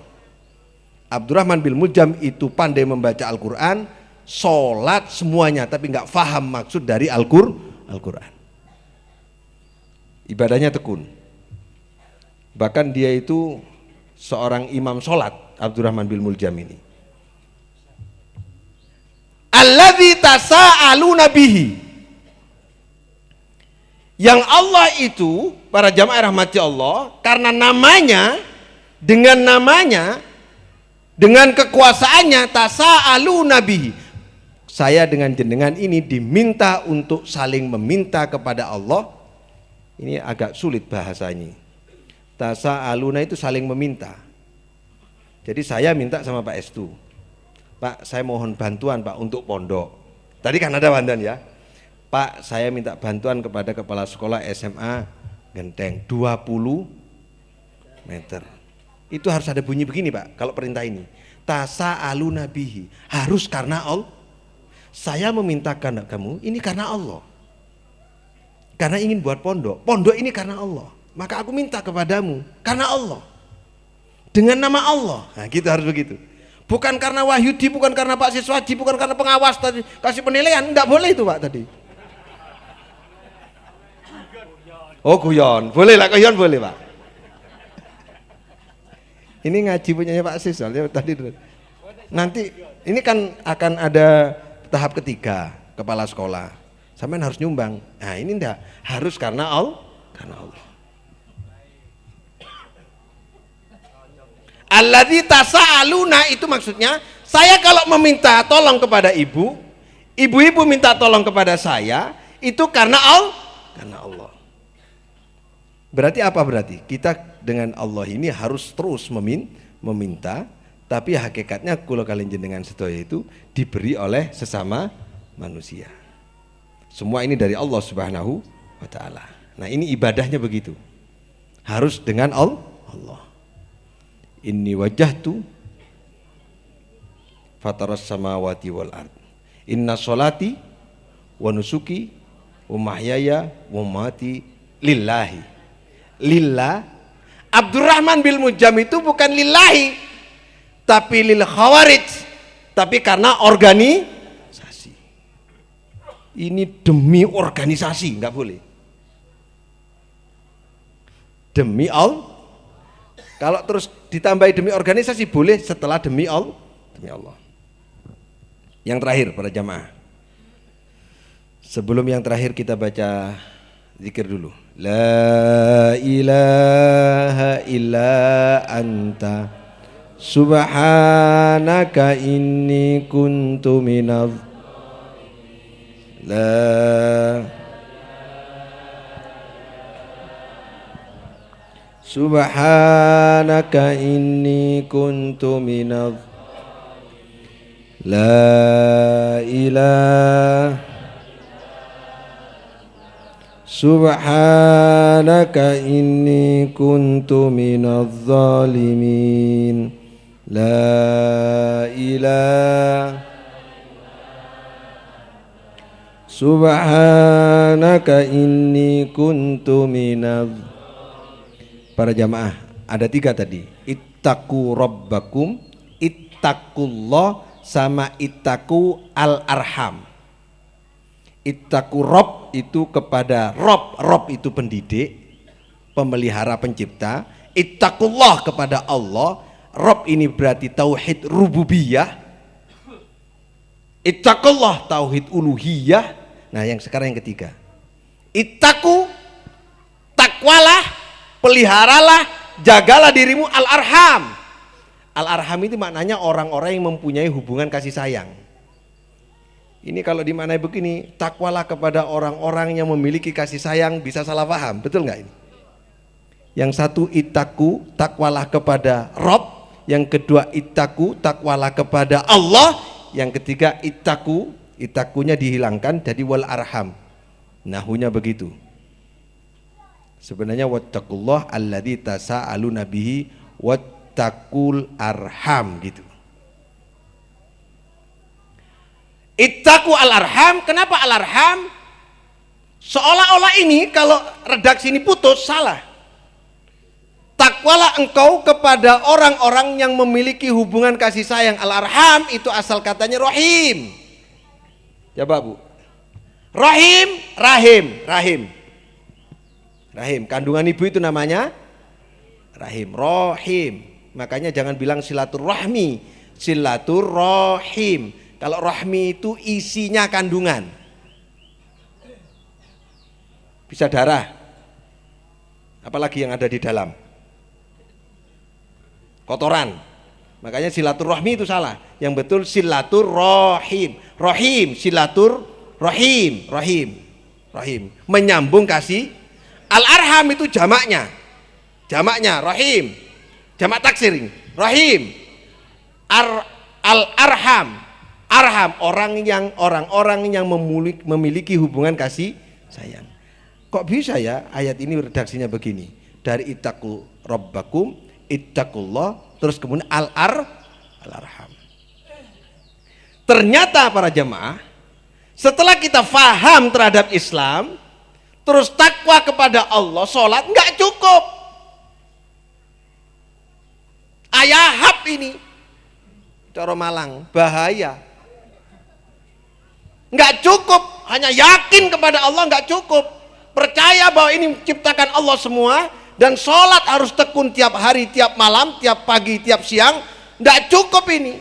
[SPEAKER 1] Abdurrahman bin Muljam itu pandai membaca Al-Quran, sholat semuanya, tapi gak faham maksud dari Al-Quran. Ibadahnya tekun. Bahkan dia itu seorang imam sholat, Abdurrahman bin Muljam ini. Alladzi tasa'aluna bihi. Yang Allah itu, para jamaah rahmati Allah, karena namanya, dengan kekuasaannya, tasa'alu nabihi. Saya dengan jenengan ini diminta untuk saling meminta kepada Allah. Ini agak sulit bahasanya. Tasa'aluna itu saling meminta. Jadi saya minta sama Pak Estu, Pak, saya mohon bantuan Pak untuk pondok. Tadi kan ada bantuan ya. Pak, saya minta bantuan kepada kepala sekolah SMA Genteng 20 meter. Itu harus ada bunyi begini Pak, kalau perintah ini. Tasa'alu nabihi, harus karena Allah. Saya memintakan kamu ini karena Allah. Karena ingin buat pondok. Pondok ini karena Allah. Maka aku minta kepadamu karena Allah. Dengan nama Allah. Nah, gitu harus begitu. Bukan karena Wahyudi, bukan karena Pak Siswaji, bukan karena pengawas tadi kasih penilaian, enggak boleh itu Pak tadi. Oh guyon, boleh lah guyon boleh Pak. Ini ngaji punyanya Pak Sis soalnya tadi. Nanti ini kan akan ada tahap ketiga kepala sekolah. Sampean harus nyumbang. Nah ini enggak harus karena Allah. Alladzi tasaaluna itu maksudnya saya kalau meminta tolong kepada ibu-ibu minta tolong kepada saya itu karena Allah. Berarti apa berarti? Kita dengan Allah ini harus terus meminta, tapi hakikatnya kula kalian jenengan sedaya itu diberi oleh sesama manusia. Semua ini dari Allah Subhanahu wa taala. Nah, ini ibadahnya begitu. Harus dengan Allah. Inni wajjahtu fataras samawati wal ard. Inna sholati wa nusuki wa mahyaya wa mamati lillahi. Lillah. Abdurrahman bil Mujam itu bukan lillahi, tapi lil khawarij, tapi karena organisasi. Ini demi organisasi, nggak boleh. Demi Allah. Kalau terus ditambahi demi organisasi boleh, setelah demi Allah. Yang terakhir para jamaah. Sebelum yang terakhir kita baca zikir dulu. La ilaha illa anta subhanaka inni kuntu minadh la subhanaka inni kuntu minadh la ilaha subhanaka inni kuntu minadh zalimin la ilaha subhanaka inni kuntu minadh. Para jamaah ada 3 tadi, ittaqu rabbakum, ittaqullah, sama ittaqu al-arham. Ittaqu Rabb itu kepada Rabb itu pendidik, pemelihara, pencipta. Ittaqullah kepada Allah. Rabb ini berarti tauhid rububiyah. Ittaqullah tauhid uluhiyah. Nah, yang sekarang yang ketiga. Ittaqu, takwalah, peliharalah, jagalah dirimu al-arham. Al-arham itu maknanya orang-orang yang mempunyai hubungan kasih sayang. Ini kalau dimaknai begini, takwalah kepada orang-orang yang memiliki kasih sayang, bisa salah paham, betul nggak ini? Yang satu ittaqu, takwalah kepada Rabb. Yang kedua ittaqu, takwalah kepada Allah. Yang ketiga ittaqu, ittaqunya dihilangkan jadi wal arham. Nahunya begitu. Sebenarnya wattaqullah alladzi tasaaluna bihi wattaqul arham gitu. Ittaqu al-arham, kenapa al-arham? Seolah-olah ini kalau redaksi ini putus, salah. Takwalah engkau kepada orang-orang yang memiliki hubungan kasih sayang. Al-arham itu asal katanya rahim. Coba Bu. Rahim, rahim. Kandungan ibu itu namanya rahim. Makanya jangan bilang silaturahmi, silaturrahim. Kalau rahmi itu isinya kandungan. Bisa darah. Apalagi yang ada di dalam. Kotoran. Makanya silaturahmi itu salah. Yang betul silaturrahim. Rahim, silaturrahim, rahim. Menyambung kasih. Al-arham itu jamaknya. Jamaknya rahim. Jamak taksir ini. Rahim. Al-arham. Arham, orang-orang yang memiliki hubungan kasih sayang. Kok bisa ya ayat ini redaksinya begini? Dari ittaqu rabbakum, ittaqullah, terus kemudian al-arham. Ternyata para jemaah, setelah kita faham terhadap Islam, terus takwa kepada Allah, sholat nggak cukup. Ayahab ini Coro Malang, bahaya. Nggak cukup, hanya yakin kepada Allah nggak cukup. Percaya bahwa ini ciptakan Allah semua, dan sholat harus tekun tiap hari, tiap malam, tiap pagi, tiap siang. Nggak cukup ini.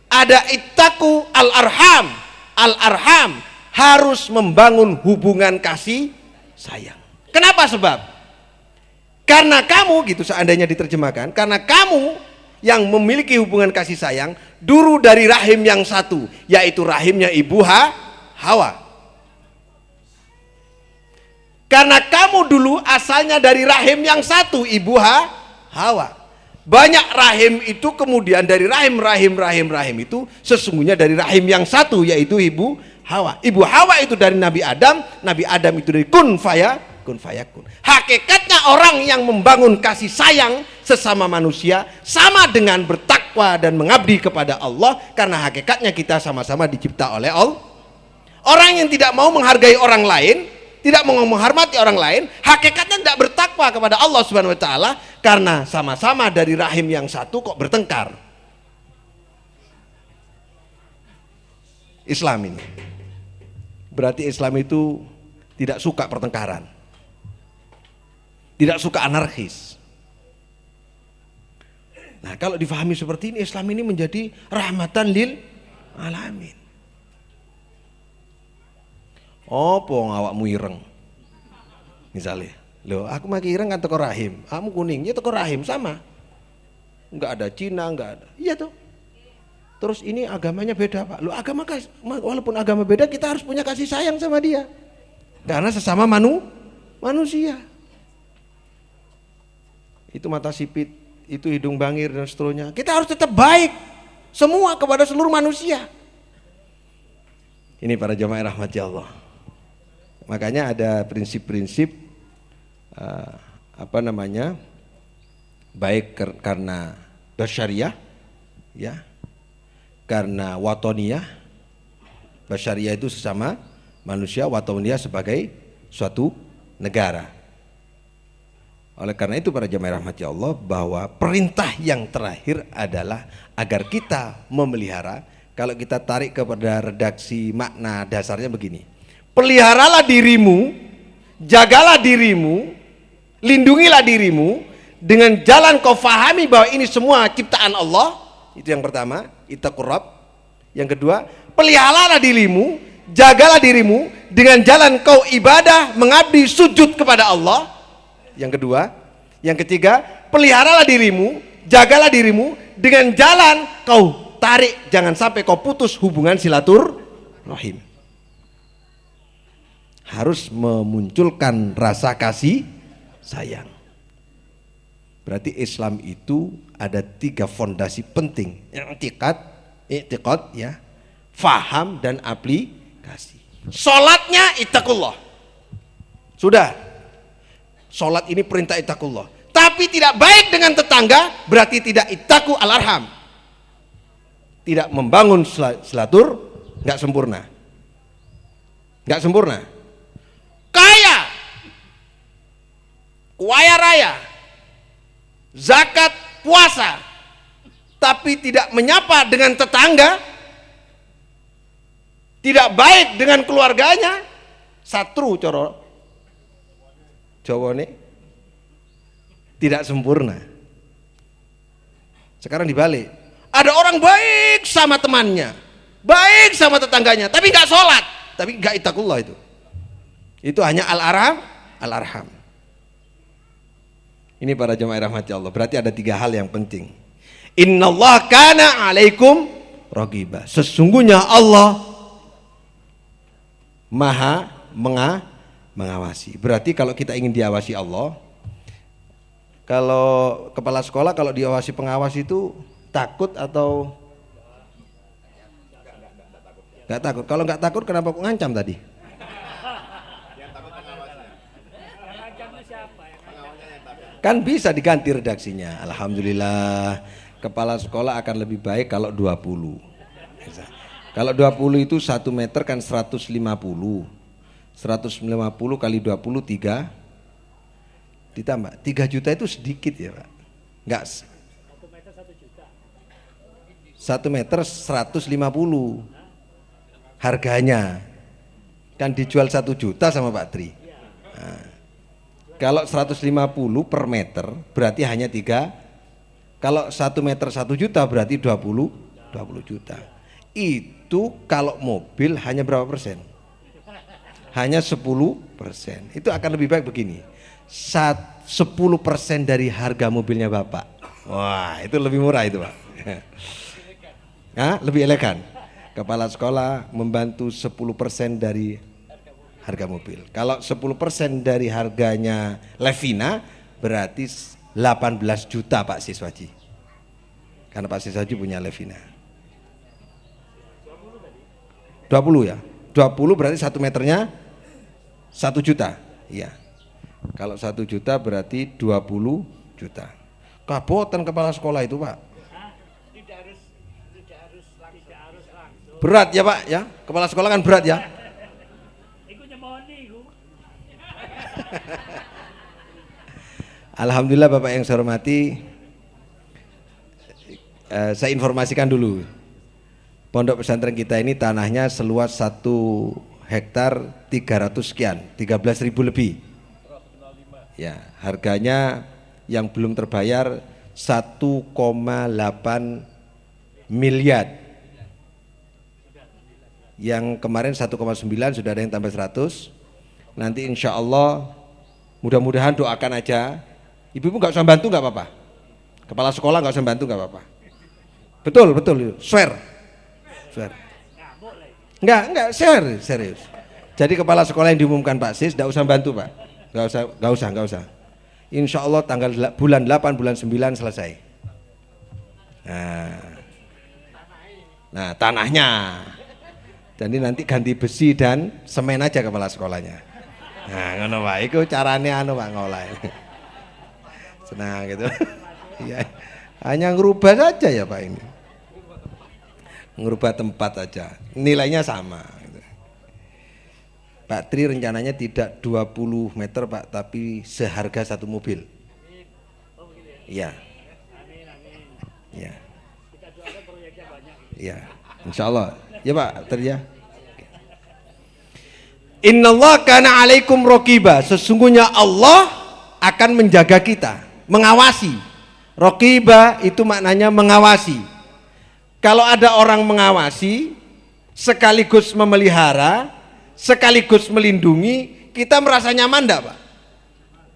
[SPEAKER 1] Ada ittaqu al-arham. Al-arham harus membangun hubungan kasih sayang. Kenapa sebab? Karena kamu, gitu seandainya diterjemahkan, karena kamu yang memiliki hubungan kasih sayang dulu dari rahim yang satu, yaitu rahimnya ibu Hawa. Karena kamu dulu asalnya dari rahim yang satu, ibu Hawa. Banyak rahim itu kemudian dari rahim itu sesungguhnya dari rahim yang satu, yaitu ibu Hawa. Ibu Hawa itu dari Nabi Adam itu dari kun fayakun. Hakikatnya orang yang membangun kasih sayang sesama manusia sama dengan bertakwa dan mengabdi kepada Allah, karena hakikatnya kita sama-sama dicipta oleh Allah. Orang yang tidak mau menghargai orang lain, tidak mau menghormati orang lain, hakikatnya tidak bertakwa kepada Allah Subhanahu wa taala, karena sama-sama dari rahim yang satu kok bertengkar. Islam ini. Berarti Islam itu tidak suka pertengkaran. Tidak suka anarkis. Nah, kalau difahami seperti ini, Islam ini menjadi rahmatan lil alamin. Opo awakmu ireng? Misalnya, loh aku maki ireng kan teko rahim, kamu kuning, ya teko rahim sama. Enggak ada Cina, enggak ada. Iya tuh. Terus ini agamanya beda, Pak. Loh, walaupun agama beda, kita harus punya kasih sayang sama dia. Karena sesama manusia. Itu mata sipit, itu hidung bangir dan seterusnya. Kita harus tetap baik semua kepada seluruh manusia. Ini para jamaah rahmati Allah. Makanya ada prinsip-prinsip baik karena basyariah, ya, karena watoniyah. Basyariah itu sesama manusia, watoniyah sebagai suatu negara. Oleh karena itu para jamaah rahmati Allah, bahwa perintah yang terakhir adalah agar kita memelihara. Kalau kita tarik kepada redaksi makna dasarnya begini: peliharalah dirimu, jagalah dirimu, lindungilah dirimu dengan jalan kau fahami bahwa ini semua ciptaan Allah. Itu yang pertama, ittaqur rabb. Yang kedua, peliharalah dirimu, jagalah dirimu dengan jalan kau ibadah, mengabdi, sujud kepada Allah. Yang kedua, yang ketiga, peliharalah dirimu, jagalah dirimu dengan jalan kau tarik, jangan sampai kau putus hubungan silaturahim. Harus memunculkan rasa kasih sayang. Berarti Islam itu ada 3 fondasi penting: i'tiqad, ya, faham dan aplikasi. Salatnya ittaqullah. Sudah. Salat ini perintah ittaqullah. Tapi tidak baik dengan tetangga, berarti tidak ittaqu al-arham. Tidak membangun silatur, enggak sempurna. Enggak sempurna. Kaya raya, zakat, puasa, tapi tidak menyapa dengan tetangga, tidak baik dengan keluarganya, satru coro Jawa nih, tidak sempurna. Sekarang dibalik, ada orang baik sama temannya, baik sama tetangganya, tapi nggak sholat, tapi nggak ittaqullah. Itu hanya al-arham. Ini para jemaah rahmati Allah. Berarti ada 3 hal yang penting. Innallaha kana alaikum raqiba. Sesungguhnya Allah maha mengawasi. Berarti kalau kita ingin diawasi Allah, kalau kepala sekolah kalau diawasi pengawas itu takut atau nggak takut? Kalau nggak takut kenapa kok ngancam tadi? Kan bisa diganti redaksinya. Alhamdulillah, kepala sekolah akan lebih baik kalau 20. Kalau 20 itu 1 meter kan 150. 150 kali 20 3 ditambah 3 juta itu sedikit ya Pak. Enggak. 1 meter 1 juta. 1 meter 150 harganya, kan dijual 1 juta sama Pak Tri. Nah, kalau 150 per meter berarti hanya 3, kalau 1 meter 1 juta berarti 20 juta. Itu kalau mobil hanya berapa persen? Hanya 10%. Itu akan lebih baik begini, 10% dari harga mobilnya Bapak. Wah, itu lebih murah itu Pak. Nah, lebih elegan. Kepala sekolah membantu 10% dari harga mobil. Kalau 10% dari harganya Levina berarti 18 juta Pak Siswaji. Karena Pak Siswaji punya Levina. 20 ya? 20 berarti 1 meternya 1 juta. Iya. Kalau 1 juta berarti 20 juta. Kabotan kepala sekolah itu Pak. Tidak harus langsung. Berat ya Pak ya? Kepala sekolah kan berat ya? Alhamdulillah Bapak yang saya hormati, saya informasikan dulu, pondok pesantren kita ini tanahnya seluas 1 hektar 300 sekian, 13.000 lebih. Ya, harganya yang belum terbayar 1,8 miliar. Yang kemarin 1,9 sudah ada yang tambah 100. Nanti insya Allah mudah-mudahan doakan aja. Ibu-ibu nggak usah bantu nggak apa-apa. Kepala sekolah nggak usah bantu nggak apa-apa. Betul, swear. Enggak, serius. Jadi kepala sekolah yang diumumkan Pak Sis nggak usah bantu Pak. Nggak usah. Insya Allah bulan 8, bulan 9 selesai. Nah, tanahnya. Jadi nanti ganti besi dan semen aja kepala sekolahnya. Nah, ngono wae iku carane Pak ngolah. Senang gitu. Iya. Hanya ngerubah saja ya Pak ini. Ngerubah tempat aja. Nilainya sama gitu. Pak Tri rencananya tidak 20 meter Pak, tapi seharga 1 mobil. Iya. Iya. Iya. Insyaallah. Ya Pak Tri ya. Innallaha kana 'alaikum raqiba. Sesungguhnya Allah akan menjaga kita, mengawasi. Raqiba itu maknanya mengawasi. Kalau ada orang mengawasi sekaligus memelihara, sekaligus melindungi, kita merasa nyaman enggak Pak?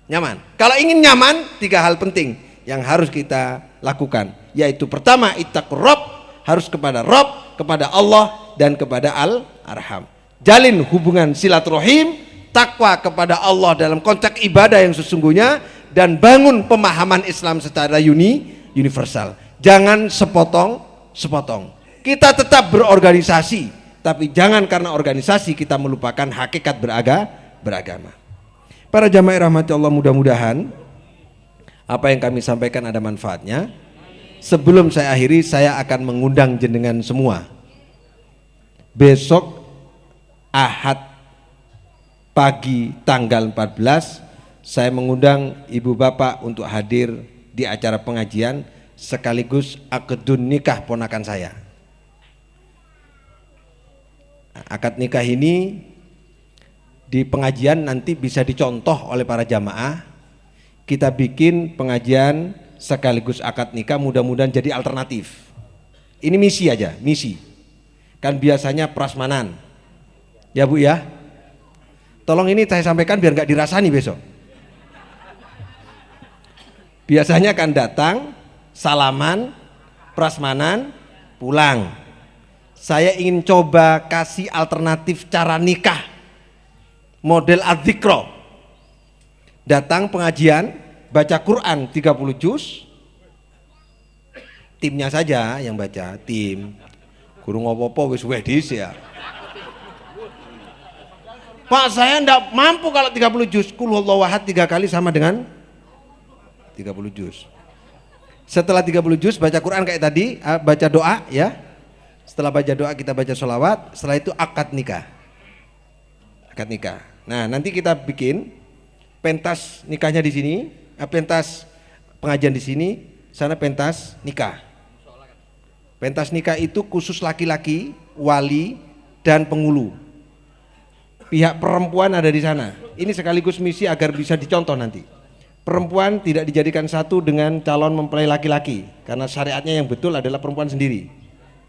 [SPEAKER 1] Nyaman. Kalau ingin nyaman, 3 hal penting yang harus kita lakukan, yaitu pertama ittaqur Rabb, harus kepada Rabb, kepada Allah dan kepada Al-Arham. Jalin hubungan silaturahim, takwa kepada Allah dalam konteks ibadah yang sesungguhnya, dan bangun pemahaman Islam secara universal. Jangan sepotong. Kita tetap berorganisasi, tapi jangan karena organisasi kita melupakan hakikat beragama. Para jamaah rahmati Allah, mudah-mudahan apa yang kami sampaikan ada manfaatnya. Sebelum saya akhiri, saya akan mengundang jenengan semua. Besok Ahad pagi tanggal 14 saya mengundang ibu bapak untuk hadir di acara pengajian sekaligus akad nikah ponakan saya. Akad nikah ini di pengajian nanti bisa dicontoh oleh para jamaah. Kita bikin pengajian sekaligus akad nikah, mudah-mudahan jadi alternatif. Ini misi aja, misi. Kan biasanya prasmanan. Ya Bu ya, tolong ini saya sampaikan biar nggak dirasani besok. Biasanya kan datang, salaman, prasmanan, pulang. Saya ingin coba kasih alternatif cara nikah, model adzikro. Datang pengajian, baca Quran 30 juz, timnya saja yang baca, tim. Guru ngopo-opo wis wedis ya. Pak, saya enggak mampu kalau 30 juz. Qul huwallahu ahad 3 kali sama dengan 30 juz. Setelah 30 juz baca Quran kayak tadi, baca doa ya. Setelah baca doa kita baca sholawat. Setelah itu akad nikah. Akad nikah. Nah, nanti kita bikin pentas nikahnya di sini, pentas pengajian di sini, sana pentas nikah. Pentas nikah itu khusus laki-laki, wali, dan pengulu. Pihak perempuan ada di sana. Ini sekaligus misi agar bisa dicontoh nanti. Perempuan tidak dijadikan satu dengan calon mempelai laki-laki, karena syariatnya yang betul adalah perempuan sendiri.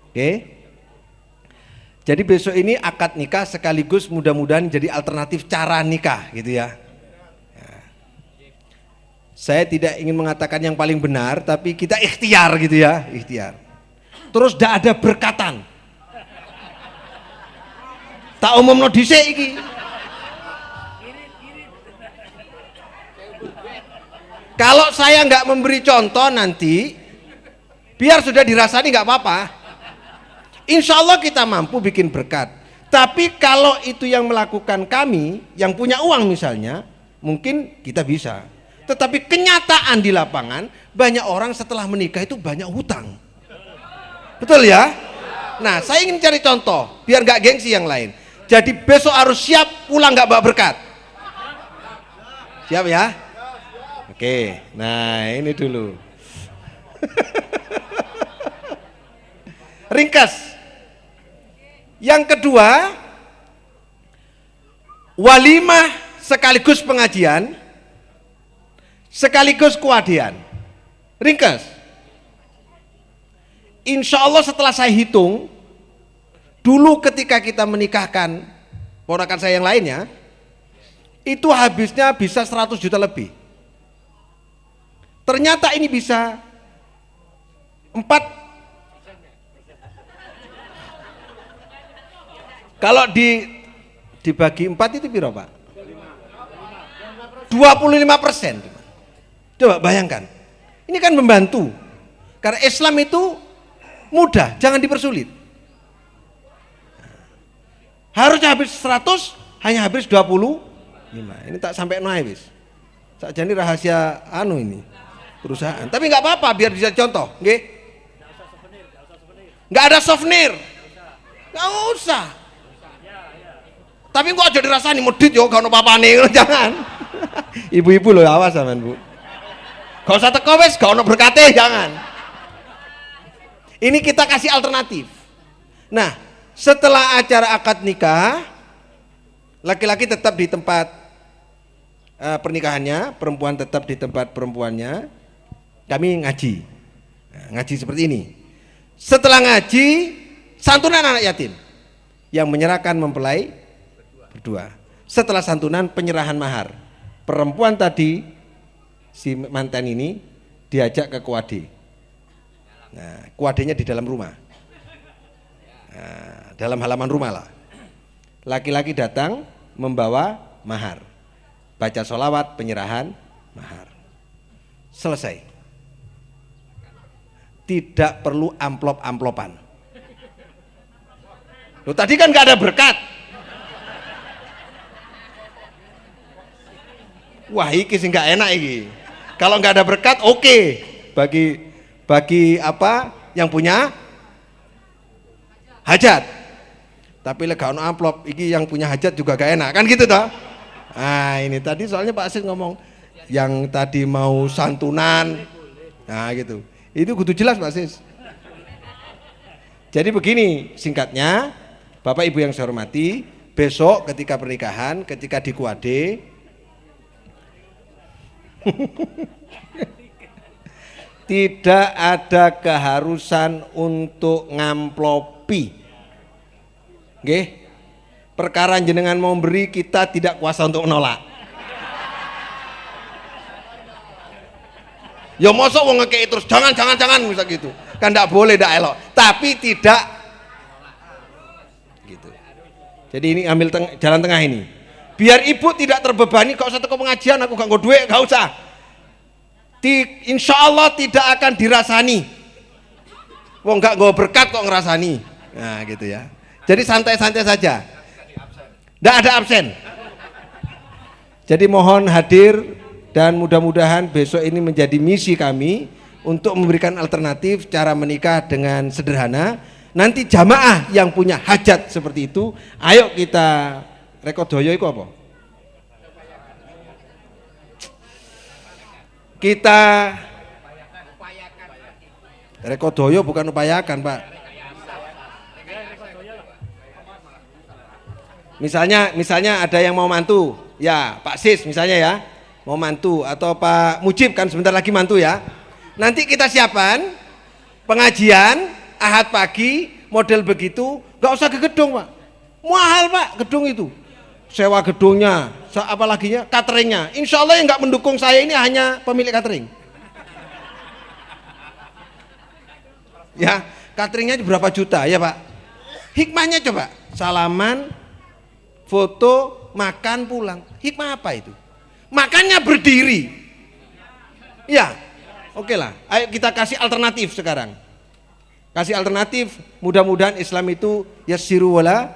[SPEAKER 1] Oke? Jadi besok ini akad nikah sekaligus mudah-mudahan jadi alternatif cara nikah gitu ya. Saya tidak ingin mengatakan yang paling benar, tapi kita ikhtiar gitu ya, ikhtiar. Terus tidak ada berkatan. Tak umumno dhisik iki. Kalau saya nggak memberi contoh nanti, biar sudah dirasani nggak apa-apa. Insya Allah kita mampu bikin berkat. Tapi kalau itu yang melakukan kami, yang punya uang misalnya, mungkin kita bisa. Tetapi kenyataan di lapangan, banyak orang setelah menikah itu banyak hutang. Betul ya? Nah, saya ingin cari contoh, biar nggak gengsi yang lain. Jadi besok harus siap pulang nggak bawa berkat. Siap ya? Oke, nah ini dulu. Ringkas. Yang kedua, walimah sekaligus pengajian, sekaligus kewadian. Ringkas. Insya Allah setelah saya hitung, dulu ketika kita menikahkan ponakan saya yang lainnya, itu habisnya bisa 100 juta lebih. Ternyata ini bisa 4. Kalau dibagi 4 itu piro Pak? 25%. Coba bayangkan. Ini kan membantu. Karena Islam itu mudah, jangan dipersulit. Harusnya habis 100, hanya habis 25. Ini tak sampai habis. Tak jadi rahasia ini perusahaan. Tapi nggak apa-apa, biar bisa contoh, nggih. Nggak ada souvenir, nggak usah. Tapi kok aja dirasani medit yo, gak ono papane, jangan. Ibu-ibu loh, awas sampean Bu. Gak usah teko wis, gak ono berkate, jangan. Ini kita kasih alternatif. Nah, setelah acara akad nikah, laki-laki tetap di tempat pernikahannya, perempuan tetap di tempat perempuannya. Kami ngaji, ngaji seperti ini. Setelah ngaji, santunan anak yatim yang menyerahkan mempelai berdua. Setelah santunan, penyerahan mahar. Perempuan tadi, si mantan ini diajak ke kuade. Nah, kuadenya di dalam rumah, dalam halaman rumah lah. Laki-laki datang membawa mahar, baca sholawat, penyerahan mahar, selesai. Tidak perlu amplop-amplopan. Loh, tadi kan gak ada berkat. Wah, iki sih gak enak iki. Kalau nggak ada berkat, oke. Bagi apa yang punya hajat. Tapi lega ono amplop, iki yang punya hajat juga gak enak, kan gitu toh? Nah, ini tadi soalnya Pak Asis ngomong yang tadi mau santunan. Nah, gitu. Itu kudu jelas Pak Asis. Jadi begini singkatnya, Bapak Ibu yang saya hormati, besok ketika pernikahan, ketika di kuade, tidak ada keharusan untuk ngamplopi. Nggih. Perkara jenengan mau beri, kita tidak kuasa untuk menolak. Ya mosok wong ngekei terus jangan misal gitu. Kan enggak boleh, enggak elok. Tapi tidak gitu. Jadi ini ambil jalan tengah ini. Biar ibu tidak terbebani, kok usah teko pengajian aku gak nggo duit, gak usah. Insya Allah tidak akan dirasani. Wong gak nggo berkat kok ngerasani. Nah gitu ya. Jadi santai-santai saja. Nggak ada absen. Jadi mohon hadir dan mudah-mudahan besok ini menjadi misi kami untuk memberikan alternatif cara menikah dengan sederhana. Nanti jamaah yang punya hajat seperti itu, ayo kita rekodoyo itu apa? Kita Rekodoyo bukan upayakan, Pak. Misalnya ada yang mau mantu, ya Pak Sis misalnya ya, mau mantu atau Pak Mujib kan sebentar lagi mantu ya. Nanti kita siapkan pengajian Ahad pagi model begitu, nggak usah ke gedung Pak, mahal Pak gedung itu, sewa gedungnya, apalaginya cateringnya. Insya Allah yang nggak mendukung saya ini hanya pemilik catering. Ya, cateringnya berapa juta ya Pak? Hikmahnya coba, salaman, foto, makan, pulang. Hikmah apa itu? Makannya berdiri. Ya, oke lah. Ayo kita kasih alternatif sekarang. Kasih alternatif. Mudah-mudahan Islam itu yassiru wala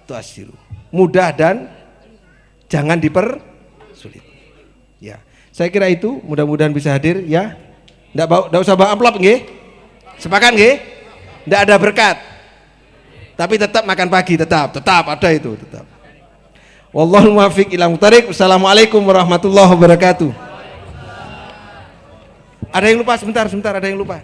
[SPEAKER 1] tu'assiru. Mudah dan jangan dipersulit. Ya, saya kira itu. Mudah-mudahan bisa hadir. Ya, nggak usah bawa amplop, nggih. Sepakat nggih? Nggak ada berkat. Tapi tetap makan pagi, tetap ada itu, tetap. Wallahul muwaffiq ila muthariq. Wassalamualaikum warahmatullahi wabarakatuh. Ada yang lupa sebentar, ada yang lupa.